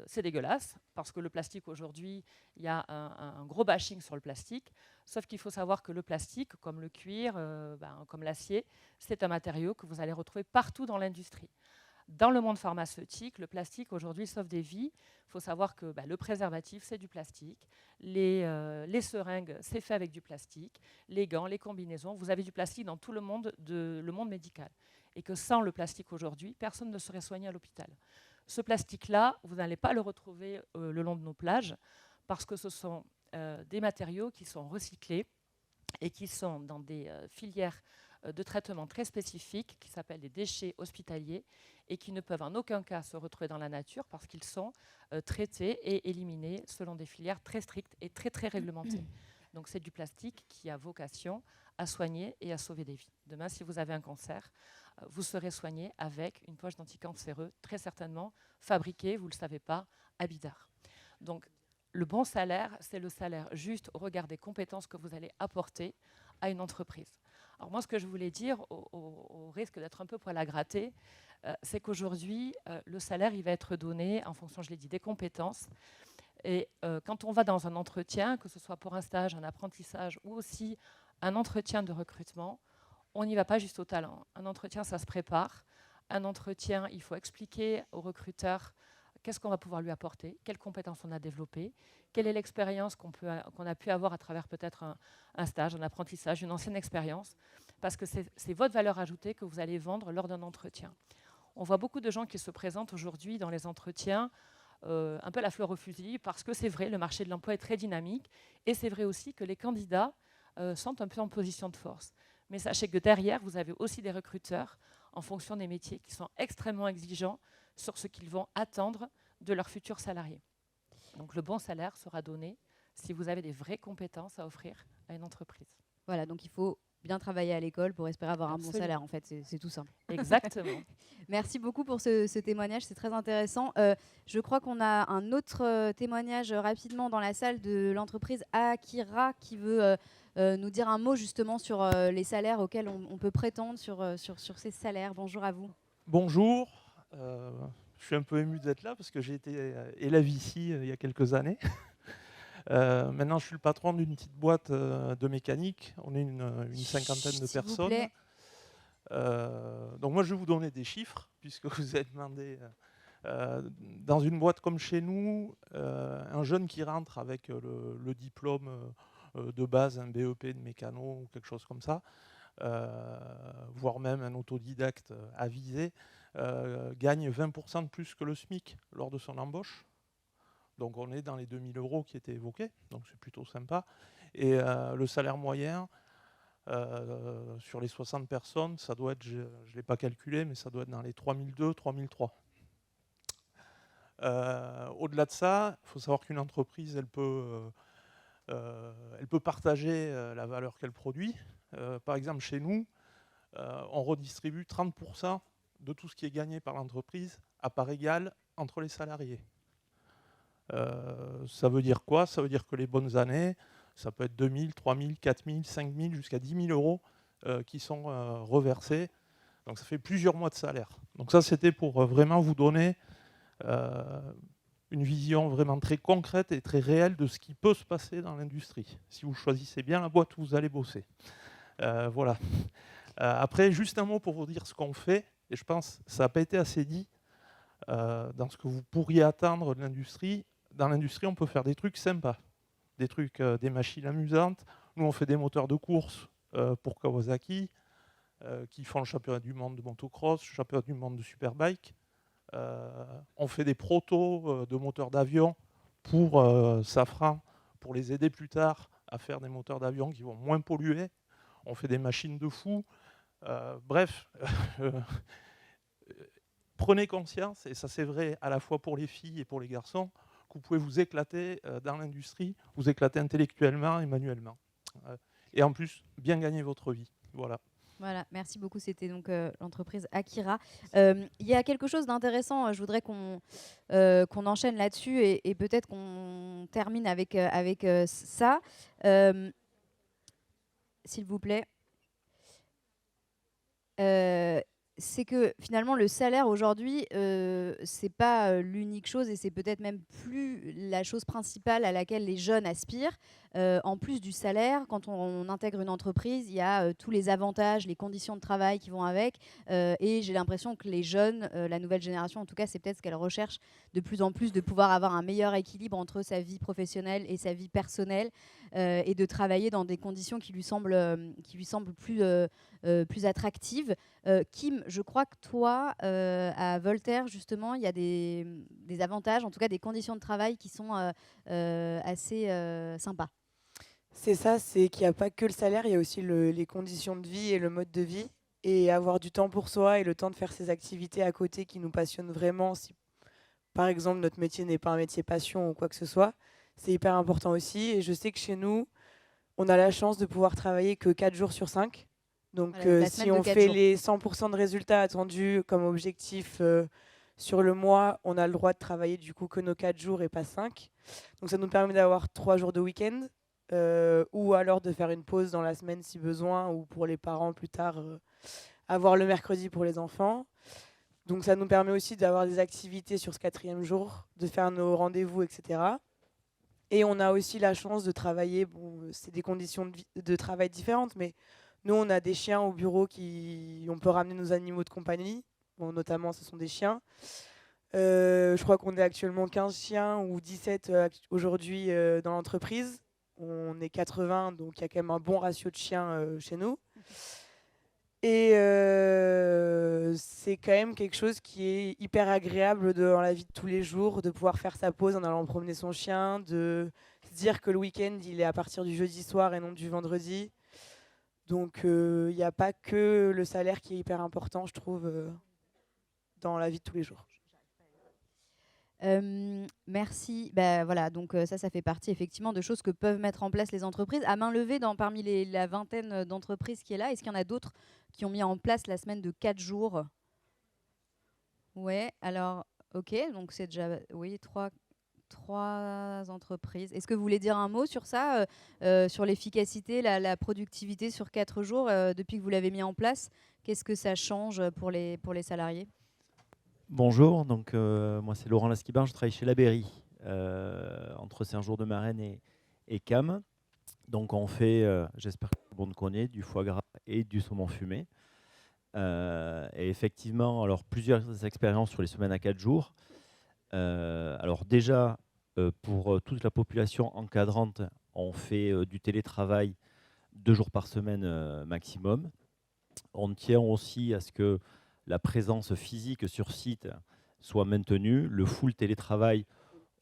c'est dégueulasse, parce que le plastique aujourd'hui, il y a un gros bashing sur le plastique, sauf qu'il faut savoir que le plastique, comme le cuir, comme l'acier, c'est un matériau que vous allez retrouver partout dans l'industrie. Dans le monde pharmaceutique, le plastique aujourd'hui sauve des vies. Il faut savoir que le préservatif, c'est du plastique, les seringues, c'est fait avec du plastique, les gants, les combinaisons, vous avez du plastique dans tout le monde médical. Et que sans le plastique aujourd'hui, personne ne serait soigné à l'hôpital. Ce plastique-là, vous n'allez pas le retrouver le long de nos plages parce que ce sont des matériaux qui sont recyclés et qui sont dans des filières de traitement très spécifiques qui s'appellent des déchets hospitaliers et qui ne peuvent en aucun cas se retrouver dans la nature parce qu'ils sont traités et éliminés selon des filières très strictes et très, très réglementées. Donc c'est du plastique qui a vocation à soigner et à sauver des vies. Demain, si vous avez un cancer, vous serez soigné avec une poche d'anticancéreux, très certainement fabriquée, vous ne le savez pas, à Bidart. Donc, le bon salaire, c'est le salaire juste au regard des compétences que vous allez apporter à une entreprise. Alors moi, ce que je voulais dire, au risque d'être un peu poil à gratter, c'est qu'aujourd'hui, le salaire, il va être donné en fonction, je l'ai dit, des compétences. Et quand on va dans un entretien, que ce soit pour un stage, un apprentissage ou aussi un entretien de recrutement, on n'y va pas juste au talent. Un entretien, ça se prépare. Un entretien, il faut expliquer au recruteur qu'est-ce qu'on va pouvoir lui apporter, quelles compétences on a développées, quelle est l'expérience qu'on a pu avoir à travers peut-être un stage, un apprentissage, une ancienne expérience, parce que c'est votre valeur ajoutée que vous allez vendre lors d'un entretien. On voit beaucoup de gens qui se présentent aujourd'hui dans les entretiens un peu la fleur au fusil, parce que c'est vrai, le marché de l'emploi est très dynamique, et c'est vrai aussi que les candidats sont un peu en position de force. Mais sachez que derrière, vous avez aussi des recruteurs en fonction des métiers qui sont extrêmement exigeants sur ce qu'ils vont attendre de leurs futurs salariés. Donc le bon salaire sera donné si vous avez des vraies compétences à offrir à une entreprise. Voilà, donc il faut bien travailler à l'école pour espérer avoir un bon salaire, en fait, c'est tout simple. Exactement. Merci beaucoup pour ce témoignage, c'est très intéressant. Je crois qu'on a un autre témoignage rapidement dans la salle de l'entreprise Akira qui veut nous dire un mot justement sur les salaires auxquels on peut prétendre, sur ces salaires. Bonjour à vous. Bonjour, je je suis un peu ému d'être là parce que j'ai été élève ici il y a quelques années. Maintenant, je suis le patron d'une petite boîte de mécanique. On est une cinquantaine de personnes. Donc moi, je vais vous donner des chiffres, puisque vous avez demandé. Dans une boîte comme chez nous, un jeune qui rentre avec le diplôme de base, un BEP de mécano ou quelque chose comme ça, voire même un autodidacte avisé, gagne 20% de plus que le SMIC lors de son embauche. Donc on est dans les 2000 € qui étaient évoqués, donc c'est plutôt sympa. Et le salaire moyen, sur les 60 personnes, ça doit être, je ne l'ai pas calculé, mais ça doit être dans les 3002, 3003. Au-delà de ça, il faut savoir qu'une entreprise, elle peut partager la valeur qu'elle produit. Par exemple, chez nous, on redistribue 30% de tout ce qui est gagné par l'entreprise à part égale entre les salariés. Ça veut dire quoi? Ça veut dire que les bonnes années, ça peut être 2000, 3000, 4000, 5000, jusqu'à 10 000 € qui sont reversés. Donc ça fait plusieurs mois de salaire. Donc ça, c'était pour vraiment vous donner une vision vraiment très concrète et très réelle de ce qui peut se passer dans l'industrie. Si vous choisissez bien la boîte où vous allez bosser. Voilà. Après, juste un mot pour vous dire ce qu'on fait. Et je pense que ça n'a pas été assez dit dans ce que vous pourriez attendre de l'industrie. Dans l'industrie, on peut faire des trucs sympas. Des trucs, des machines amusantes. Nous, on fait des moteurs de course pour Kawasaki, qui font le championnat du monde de motocross, le championnat du monde de superbike. On fait des protos de moteurs d'avion pour Safran, pour les aider plus tard à faire des moteurs d'avion qui vont moins polluer. On fait des machines de fou. Bref, prenez conscience, et ça c'est vrai à la fois pour les filles et pour les garçons, que vous pouvez vous éclater dans l'industrie, vous éclater intellectuellement et manuellement. Et en plus, bien gagner votre vie. Voilà. Voilà, merci beaucoup. C'était donc l'entreprise Akira. Il y a quelque chose d'intéressant. Je voudrais qu'on enchaîne là-dessus et peut-être qu'on termine avec ça. S'il vous plaît. C'est que finalement le salaire aujourd'hui, c'est pas l'unique chose et c'est peut-être même plus la chose principale à laquelle les jeunes aspirent. En plus du salaire, quand on intègre une entreprise, il y a tous les avantages, les conditions de travail qui vont avec. Et j'ai l'impression que les jeunes, la nouvelle génération en tout cas, c'est peut-être ce qu'elle recherche de plus en plus, de pouvoir avoir un meilleur équilibre entre sa vie professionnelle et sa vie personnelle et de travailler dans des conditions qui lui semblent plus attractives. Kim, je crois que toi, à Voltaire, justement, il y a des avantages, en tout cas des conditions de travail qui sont assez sympas. C'est ça, c'est qu'il n'y a pas que le salaire, il y a aussi les conditions de vie et le mode de vie. Et avoir du temps pour soi et le temps de faire ses activités à côté qui nous passionnent vraiment, si par exemple notre métier n'est pas un métier passion ou quoi que ce soit, c'est hyper important aussi. Et je sais que chez nous, on a la chance de pouvoir travailler que 4 jours sur 5. Donc voilà, si on fait les 100% de résultats attendus comme objectif sur le mois, on a le droit de travailler du coup que nos 4 jours et pas 5. Donc ça nous permet d'avoir 3 jours de week-end ou alors de faire une pause dans la semaine si besoin, ou pour les parents plus tard, avoir le mercredi pour les enfants. Donc ça nous permet aussi d'avoir des activités sur ce 4e jour, de faire nos rendez-vous, etc. Et on a aussi la chance de travailler, bon, c'est des conditions de travail différentes, mais nous, on a des chiens au bureau on peut ramener nos animaux de compagnie. Bon, notamment, ce sont des chiens. Je crois qu'on est actuellement 15 chiens ou 17 aujourd'hui dans l'entreprise. On est 80, donc il y a quand même un bon ratio de chiens chez nous. Et c'est quand même quelque chose qui est hyper agréable dans la vie de tous les jours, de pouvoir faire sa pause en allant promener son chien, de se dire que le week-end, il est à partir du jeudi soir et non du vendredi. Donc il n'y a pas que le salaire qui est hyper important, je trouve, dans la vie de tous les jours. Merci. Voilà, donc ça fait partie effectivement de choses que peuvent mettre en place les entreprises. À main levée, parmi la vingtaine d'entreprises qui est là, est-ce qu'il y en a d'autres qui ont mis en place la semaine de 4 jours? Ouais, alors, ok, donc c'est déjà, oui, 3 entreprises. Est-ce que vous voulez dire un mot sur ça, sur l'efficacité, la productivité sur 4 jours depuis que vous l'avez mis en place? Qu'est-ce que ça change pour les salariés? Bonjour, donc moi c'est Laurent Lasquibar, je travaille chez La Berry, entre Saint-Jour-de-Marenne et Cam. Donc on fait, j'espère que tout le monde connaît, du foie gras et du saumon fumé. Et effectivement, alors plusieurs expériences sur les semaines à 4 jours. Alors déjà, pour toute la population encadrante, on fait du télétravail 2 jours par semaine maximum. On tient aussi à ce que la présence physique sur site soit maintenue. Le full télétravail,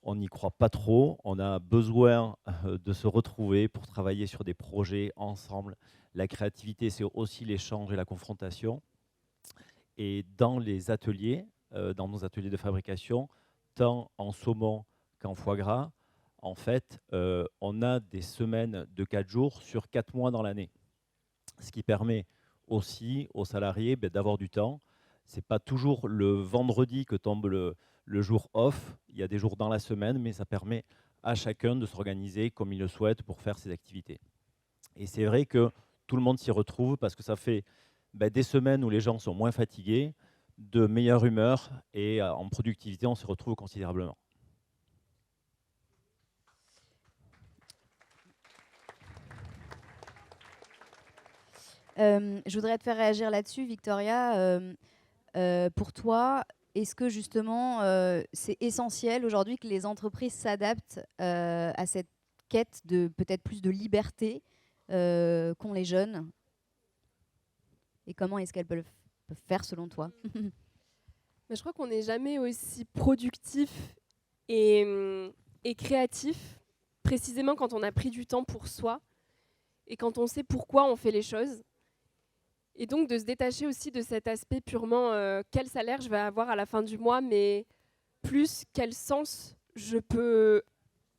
on n'y croit pas trop. On a besoin de se retrouver pour travailler sur des projets ensemble. La créativité, c'est aussi l'échange et la confrontation. Et dans les ateliers, dans nos ateliers de fabrication, tant en saumon qu'en foie gras, en fait, on a des semaines de 4 jours sur 4 mois dans l'année. Ce qui permet aussi aux salariés d'avoir du temps. Ce n'est pas toujours le vendredi que tombe le jour off. Il y a des jours dans la semaine, mais ça permet à chacun de s'organiser comme il le souhaite pour faire ses activités. Et c'est vrai que tout le monde s'y retrouve parce que ça fait des semaines où les gens sont moins fatigués, de meilleure humeur et en productivité, on se retrouve considérablement. Je voudrais te faire réagir là-dessus, Victoria. Pour toi, est-ce que justement c'est essentiel aujourd'hui que les entreprises s'adaptent à cette quête de peut-être plus de liberté qu'ont les jeunes? Et comment est-ce qu'elles peuvent faire selon toi? Mais je crois qu'on n'est jamais aussi productif et créatif, précisément quand on a pris du temps pour soi et quand on sait pourquoi on fait les choses. Et donc de se détacher aussi de cet aspect purement quel salaire je vais avoir à la fin du mois, mais plus quel sens je peux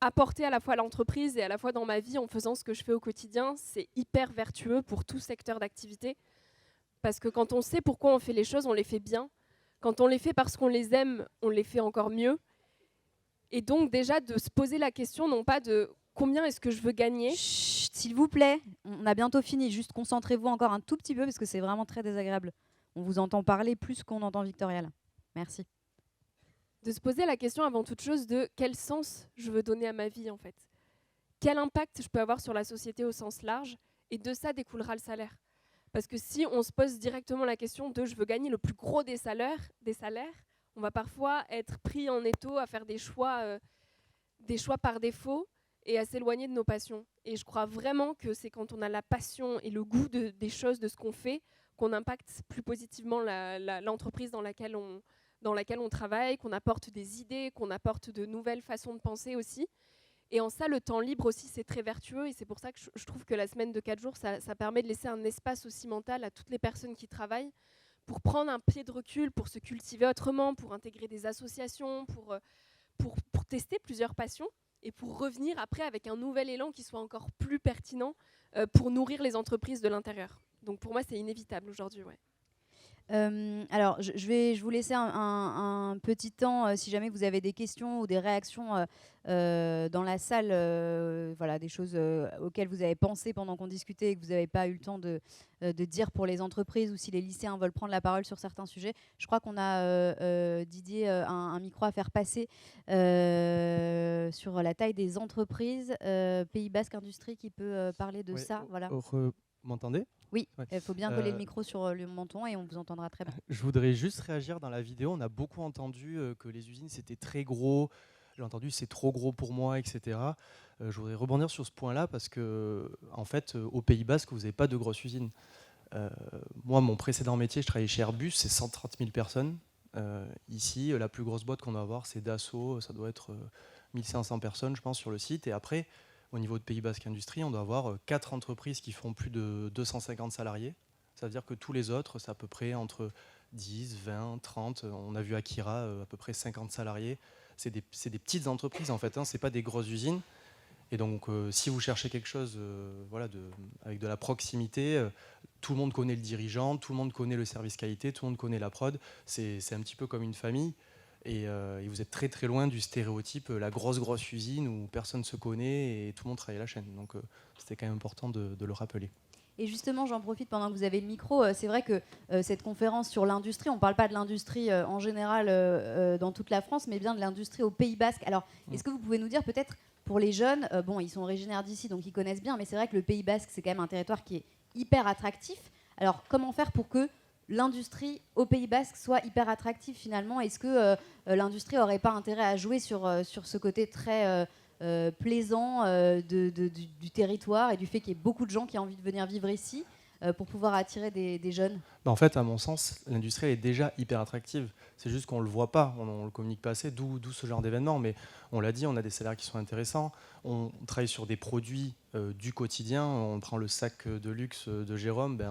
apporter à la fois à l'entreprise et à la fois dans ma vie en faisant ce que je fais au quotidien. C'est hyper vertueux pour tout secteur d'activité. Parce que quand on sait pourquoi on fait les choses, on les fait bien. Quand on les fait parce qu'on les aime, on les fait encore mieux. Et donc déjà de se poser la question, non pas de combien est-ce que je veux gagner. Chut, s'il vous plaît, on a bientôt fini. Juste concentrez-vous encore un tout petit peu parce que c'est vraiment très désagréable. On vous entend parler plus qu'on entend Victoria là. Merci. De se poser la question avant toute chose de quel sens je veux donner à ma vie en fait. Quel impact je peux avoir sur la société au sens large, et de ça découlera le salaire. Parce que si on se pose directement la question de je veux gagner le plus gros des salaires, on va parfois être pris en étau à faire des choix par défaut et à s'éloigner de nos passions. Et je crois vraiment que c'est quand on a la passion et le goût des choses, de ce qu'on fait, qu'on impacte plus positivement l'entreprise dans laquelle on travaille, qu'on apporte des idées, qu'on apporte de nouvelles façons de penser aussi. Et en ça, le temps libre aussi, c'est très vertueux. Et c'est pour ça que je trouve que la semaine de 4 jours, ça permet de laisser un espace aussi mental à toutes les personnes qui travaillent pour prendre un pied de recul, pour se cultiver autrement, pour intégrer des associations, pour tester plusieurs passions et pour revenir après avec un nouvel élan qui soit encore plus pertinent pour nourrir les entreprises de l'intérieur. Donc pour moi, c'est inévitable aujourd'hui. Ouais. Alors, je vais vous laisser un petit temps si jamais vous avez des questions ou des réactions dans la salle, voilà, des choses auxquelles vous avez pensé pendant qu'on discutait et que vous n'avez pas eu le temps de dire pour les entreprises, ou si les lycéens veulent prendre la parole sur certains sujets. Je crois qu'on a, Didier, un micro à faire passer sur la taille des entreprises. Pays Basque Industrie qui peut parler de ça. Voilà. Vous m'entendez? Oui, il faut bien coller le micro sur le menton et on vous entendra très bien. Je voudrais juste réagir dans la vidéo. On a beaucoup entendu que les usines, c'était très gros. J'ai entendu c'est trop gros pour moi, etc. Je voudrais rebondir sur ce point-là parce que, en fait, au Pays Basque, vous n'avez pas de grosses usines. Moi, mon précédent métier, je travaillais chez Airbus, c'est 130 000 personnes. Ici, la plus grosse boîte qu'on doit avoir, c'est Dassault. Ça doit être 1500 personnes, je pense, sur le site. Et après, au niveau de Pays Basque Industrie, on doit avoir 4 entreprises qui font plus de 250 salariés. Ça veut dire que tous les autres, c'est à peu près entre 10, 20, 30. On a vu Akira, à peu près 50 salariés. C'est des petites entreprises, en fait. Hein, ce n'est pas des grosses usines. Et donc, si vous cherchez quelque chose voilà, avec de la proximité, tout le monde connaît le dirigeant, tout le monde connaît le service qualité, tout le monde connaît la prod. C'est un petit peu comme une famille. Et vous êtes très très loin du stéréotype, la grosse usine où personne ne se connaît et tout le monde travaille à la chaîne. Donc c'était quand même important de le rappeler. Et justement, j'en profite pendant que vous avez le micro. C'est vrai que cette conférence sur l'industrie, on ne parle pas de l'industrie en général dans toute la France, mais bien de l'industrie au Pays Basque. Alors, est-ce que vous pouvez nous dire peut-être pour les jeunes, bon, ils sont originaires d'ici, donc ils connaissent bien, mais c'est vrai que le Pays Basque, c'est quand même un territoire qui est hyper attractif. Alors, comment faire pour que l'industrie au Pays Basque soit hyper attractive finalement? Est-ce que l'industrie n'aurait pas intérêt à jouer sur ce côté très plaisant du territoire et du fait qu'il y ait beaucoup de gens qui ont envie de venir vivre ici pour pouvoir attirer des jeunes? En fait, à mon sens, l'industrie est déjà hyper attractive. C'est juste qu'on ne le voit pas, on ne le communique pas assez, d'où ce genre d'événement. Mais on l'a dit, on a des salaires qui sont intéressants. On travaille sur des produits du quotidien. On prend le sac de luxe de Jérôme.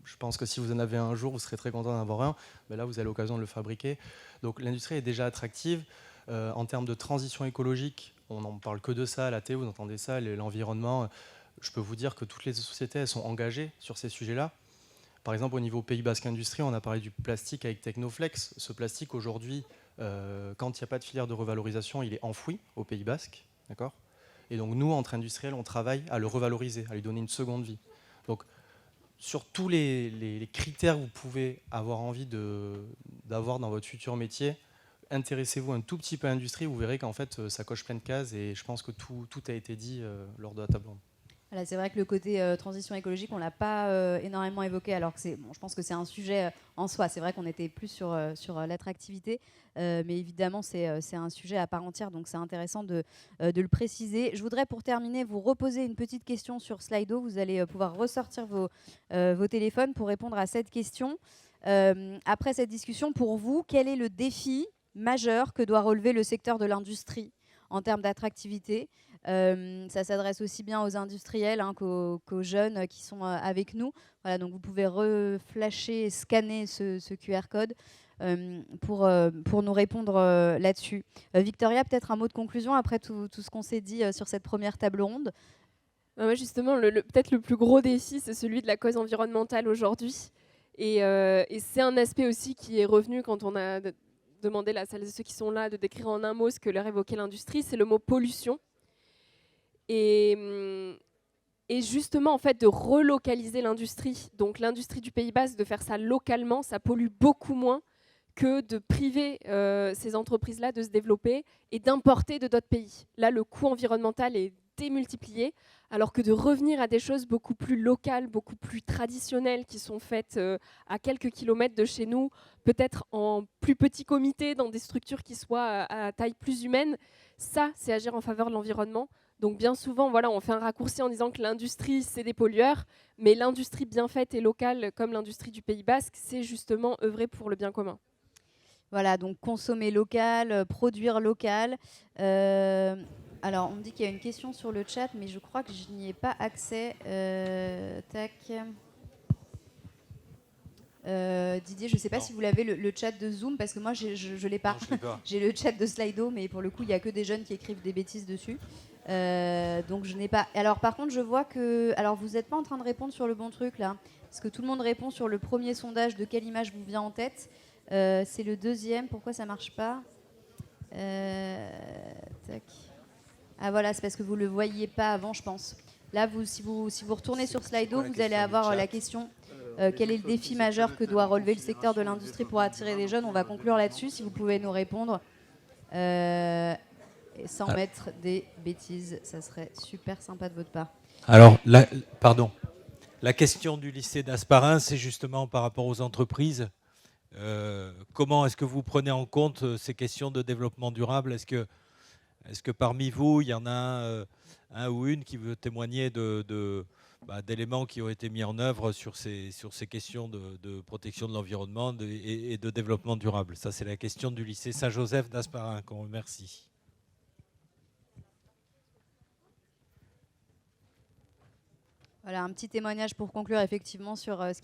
Je pense que si vous en avez un jour, vous serez très content d'en avoir un. Mais là, vous avez l'occasion de le fabriquer. Donc l'industrie est déjà attractive. En termes de transition écologique, on n'en parle que de ça à la télé, vous entendez ça, l'environnement. Je peux vous dire que toutes les sociétés elles sont engagées sur ces sujets-là. Par exemple, au niveau Pays Basque Industrie, on a parlé du plastique avec Technoflex. Ce plastique, aujourd'hui, quand il n'y a pas de filière de revalorisation, il est enfoui au Pays Basque. D'accord ? Et donc, nous, entre industriels, on travaille à le revaloriser, à lui donner une seconde vie. Donc, sur tous les critères que vous pouvez avoir envie d'avoir dans votre futur métier, intéressez-vous un tout petit peu à l'industrie, vous verrez qu'en fait, ça coche plein de cases et je pense que tout a été dit lors de la table ronde. Voilà, c'est vrai que le côté transition écologique, on ne l'a pas énormément évoqué, alors que je pense que c'est un sujet en soi. C'est vrai qu'on était plus sur l'attractivité, mais évidemment, c'est un sujet à part entière, donc c'est intéressant de le préciser. Je voudrais, pour terminer, vous reposer une petite question sur Slido. Vous allez pouvoir ressortir vos téléphones pour répondre à cette question. Après cette discussion, pour vous, quel est le défi majeur que doit relever le secteur de l'industrie en termes d'attractivité? Ça s'adresse aussi bien aux industriels qu'aux jeunes qui sont avec nous. Voilà, donc vous pouvez reflasher, scanner ce QR code pour nous répondre là-dessus. Victoria, peut-être un mot de conclusion après tout ce qu'on s'est dit sur cette première table ronde. Justement, peut-être le plus gros défi, c'est celui de la cause environnementale aujourd'hui. Et c'est un aspect aussi qui est revenu quand on a demandé à ceux qui sont là de décrire en un mot ce que leur évoquait l'industrie, c'est le mot pollution. Et justement, en fait, de relocaliser l'industrie, donc l'industrie du Pays Basque, de faire ça localement, ça pollue beaucoup moins que de priver ces entreprises-là de se développer et d'importer de d'autres pays. Là, le coût environnemental est démultiplié, alors que de revenir à des choses beaucoup plus locales, beaucoup plus traditionnelles, qui sont faites à quelques kilomètres de chez nous, peut-être en plus petit comité, dans des structures qui soient à taille plus humaine, ça, c'est agir en faveur de l'environnement. Donc bien souvent, voilà, on fait un raccourci en disant que l'industrie, c'est des pollueurs, mais l'industrie bien faite et locale, comme l'industrie du Pays Basque, c'est justement œuvrer pour le bien commun. Voilà, donc consommer local, produire local. Alors, on me dit qu'il y a une question sur le chat, mais je crois que je n'y ai pas accès. Tac. Didier, je ne sais pas si vous l'avez, le chat de Zoom, parce que moi, je ne l'ai pas. J'ai le chat de Slido, mais pour le coup, il n'y a que des jeunes qui écrivent des bêtises dessus. Donc, je n'ai pas. Alors, par contre, je vois que... Alors, vous n'êtes pas en train de répondre sur le bon truc, là. Parce que tout le monde répond sur le premier sondage de quelle image vous vient en tête. C'est le deuxième. Pourquoi ça ne marche pas? Tac. Ah, voilà, c'est parce que vous ne le voyiez pas avant, je pense. Là, si vous retournez sur Slido, vous allez avoir la question quel est le défi majeur que doit relever le secteur de l'industrie pour attirer des jeunes? On va conclure là-dessus, si vous pouvez nous répondre sans mettre des bêtises. Ça serait super sympa de votre part. Alors, la question du lycée d'Asparin, c'est justement par rapport aux entreprises. Comment est-ce que vous prenez en compte ces questions de développement durable? Est-ce que parmi vous, il y en a un ou une qui veut témoigner d'éléments qui ont été mis en œuvre sur ces questions de protection de l'environnement et de développement durable? Ça, c'est la question du lycée Saint-Joseph d'Asparin, qu'on remercie. Voilà, un petit témoignage pour conclure effectivement sur ce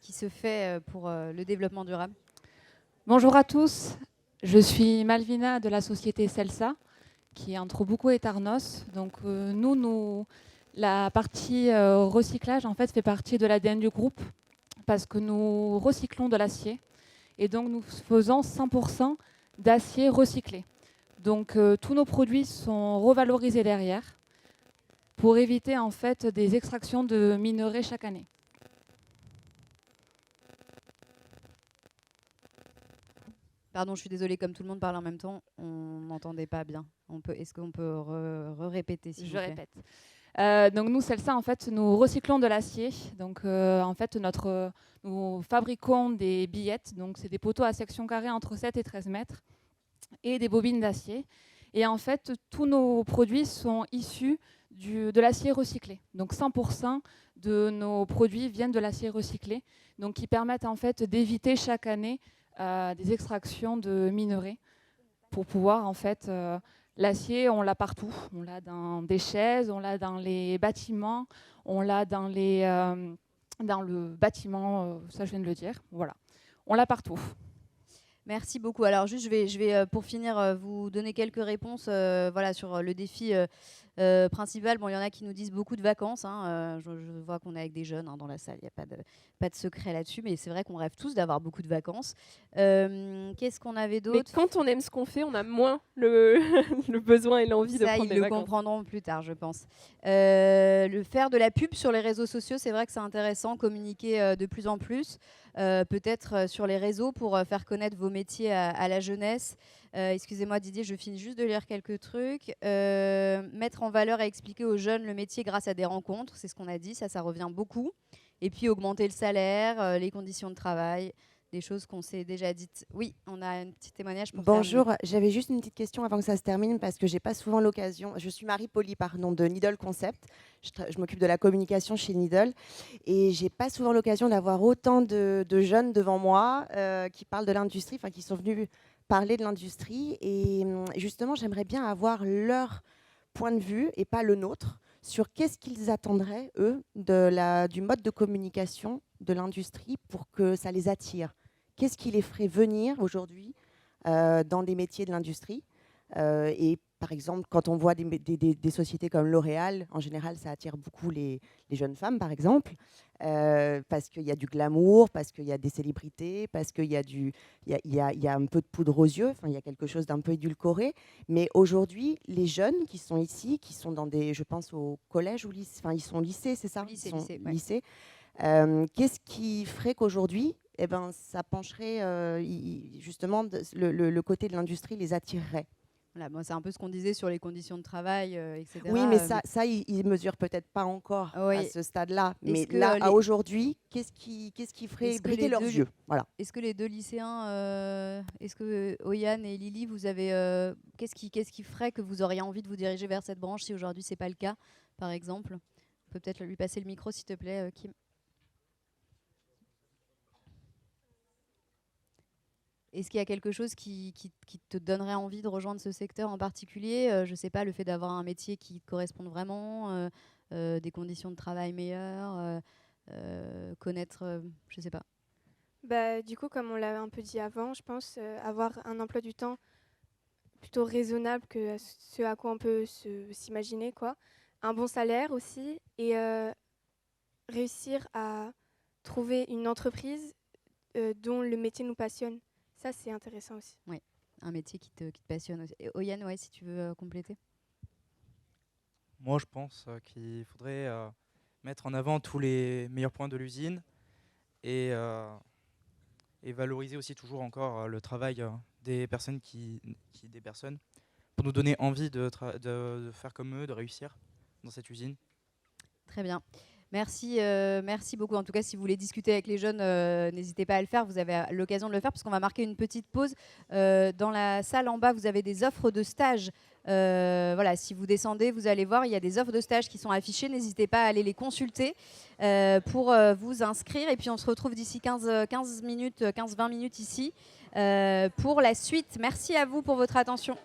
qui se fait pour le développement durable. Bonjour à tous, je suis Malvina de la société Celsa, qui est entre Boucau et Tarnos. Donc la partie recyclage en fait fait partie de l'ADN du groupe parce que nous recyclons de l'acier et donc nous faisons 100% d'acier recyclé. Donc tous nos produits sont revalorisés derrière. pour éviter en fait des extractions de minerais chaque année. Pardon, je suis désolée, comme tout le monde parle en même temps, on n'entendait pas bien. Est-ce qu'on peut répéter s'il vous plaît ? Je répète. Donc nous, Celsa, en fait, nous recyclons de l'acier. Donc en fait, nous fabriquons des billettes. Donc c'est des poteaux à section carrée entre 7 et 13 mètres et des bobines d'acier. Et en fait, tous nos produits sont issus de l'acier recyclé. Donc 100% de nos produits viennent de l'acier recyclé, donc qui permettent en fait d'éviter chaque année des extractions de minerais pour pouvoir en fait l'acier, on l'a partout. On l'a dans des chaises, on l'a dans les bâtiments, on l'a dans le bâtiment, ça je viens de le dire. Voilà, on l'a partout. Merci beaucoup. Alors juste, je vais pour finir vous donner quelques réponses voilà, sur le défi principal. Bon, il y en a qui nous disent beaucoup de vacances. Hein. Je vois qu'on est avec des jeunes dans la salle. Il n'y a pas de secret là-dessus. Mais c'est vrai qu'on rêve tous d'avoir beaucoup de vacances. Qu'est-ce qu'on avait d'autre ? Mais quand on aime ce qu'on fait, on a moins le besoin et l'envie de prendre des vacances. Ils le comprendront plus tard, je pense. Le faire de la pub sur les réseaux sociaux, c'est vrai que c'est intéressant. Communiquer de plus en plus. Peut-être sur les réseaux pour faire connaître vos métiers à la jeunesse. Excusez-moi Didier, je finis juste de lire quelques trucs. Mettre en valeur et expliquer aux jeunes le métier grâce à des rencontres, c'est ce qu'on a dit, ça revient beaucoup. Et puis augmenter le salaire, les conditions de travail, des choses qu'on s'est déjà dites. Oui, on a un petit témoignage pour Bonjour, j'avais juste une petite question avant que ça se termine parce que j'ai pas souvent l'occasion. Je suis Marie Poli, pardon, de Needle Concept. Je m'occupe de la communication chez Needle et j'ai pas souvent l'occasion d'avoir autant de jeunes devant moi qui parlent de l'industrie, enfin qui sont venus parler de l'industrie. Et justement, j'aimerais bien avoir leur point de vue et pas le nôtre sur qu'est-ce qu'ils attendraient, eux, du mode de communication de l'industrie pour que ça les attire. Qu'est-ce qui les ferait venir aujourd'hui dans des métiers de l'industrie et par exemple, quand on voit des sociétés comme L'Oréal, en général, ça attire beaucoup les jeunes femmes, par exemple, parce qu'il y a du glamour, parce qu'il y a des célébrités, parce qu'il y a un peu de poudre aux yeux, il y a quelque chose d'un peu édulcoré. Mais aujourd'hui, les jeunes qui sont ici, qui sont dans je pense au collège ou lycée, ils sont au lycée, c'est ça ? Lycée. Qu'est-ce qui ferait qu'aujourd'hui, ça pencherait justement le côté de l'industrie les attirerait ? Voilà, bon, c'est un peu ce qu'on disait sur les conditions de travail, etc. Oui, mais ça ils ne mesurent peut-être pas encore à ce stade-là. Mais là, à aujourd'hui, qu'est-ce qui ferait briller leurs yeux ? Voilà. Est-ce que les deux lycéens, est-ce que Oyane et Lily, vous avez, qu'est-ce qui ferait que vous auriez envie de vous diriger vers cette branche si aujourd'hui ce n'est pas le cas, par exemple ? On peut peut-être lui passer le micro, s'il te plaît, Kim. Est-ce qu'il y a quelque chose qui te donnerait envie de rejoindre ce secteur en particulier ? Je ne sais pas, le fait d'avoir un métier qui te corresponde vraiment, des conditions de travail meilleures, connaître, je ne sais pas. Du coup, comme on l'avait un peu dit avant, je pense avoir un emploi du temps plutôt raisonnable que ce à quoi on peut s'imaginer, quoi. Un bon salaire aussi et réussir à trouver une entreprise dont le métier nous passionne. Ça, c'est intéressant aussi. Oui, un métier qui te passionne aussi. Et Oyane, si tu veux compléter. Moi, je pense qu'il faudrait mettre en avant tous les meilleurs points de l'usine et valoriser aussi toujours encore le travail des personnes pour nous donner envie de faire comme eux, de réussir dans cette usine. Très bien. Merci beaucoup. En tout cas, si vous voulez discuter avec les jeunes, n'hésitez pas à le faire. Vous avez l'occasion de le faire parce qu'on va marquer une petite pause. Dans la salle en bas, vous avez des offres de stage. Voilà, si vous descendez, vous allez voir, il y a des offres de stage qui sont affichées. N'hésitez pas à aller les consulter pour vous inscrire. Et puis, on se retrouve d'ici 15-20 minutes ici pour la suite. Merci à vous pour votre attention.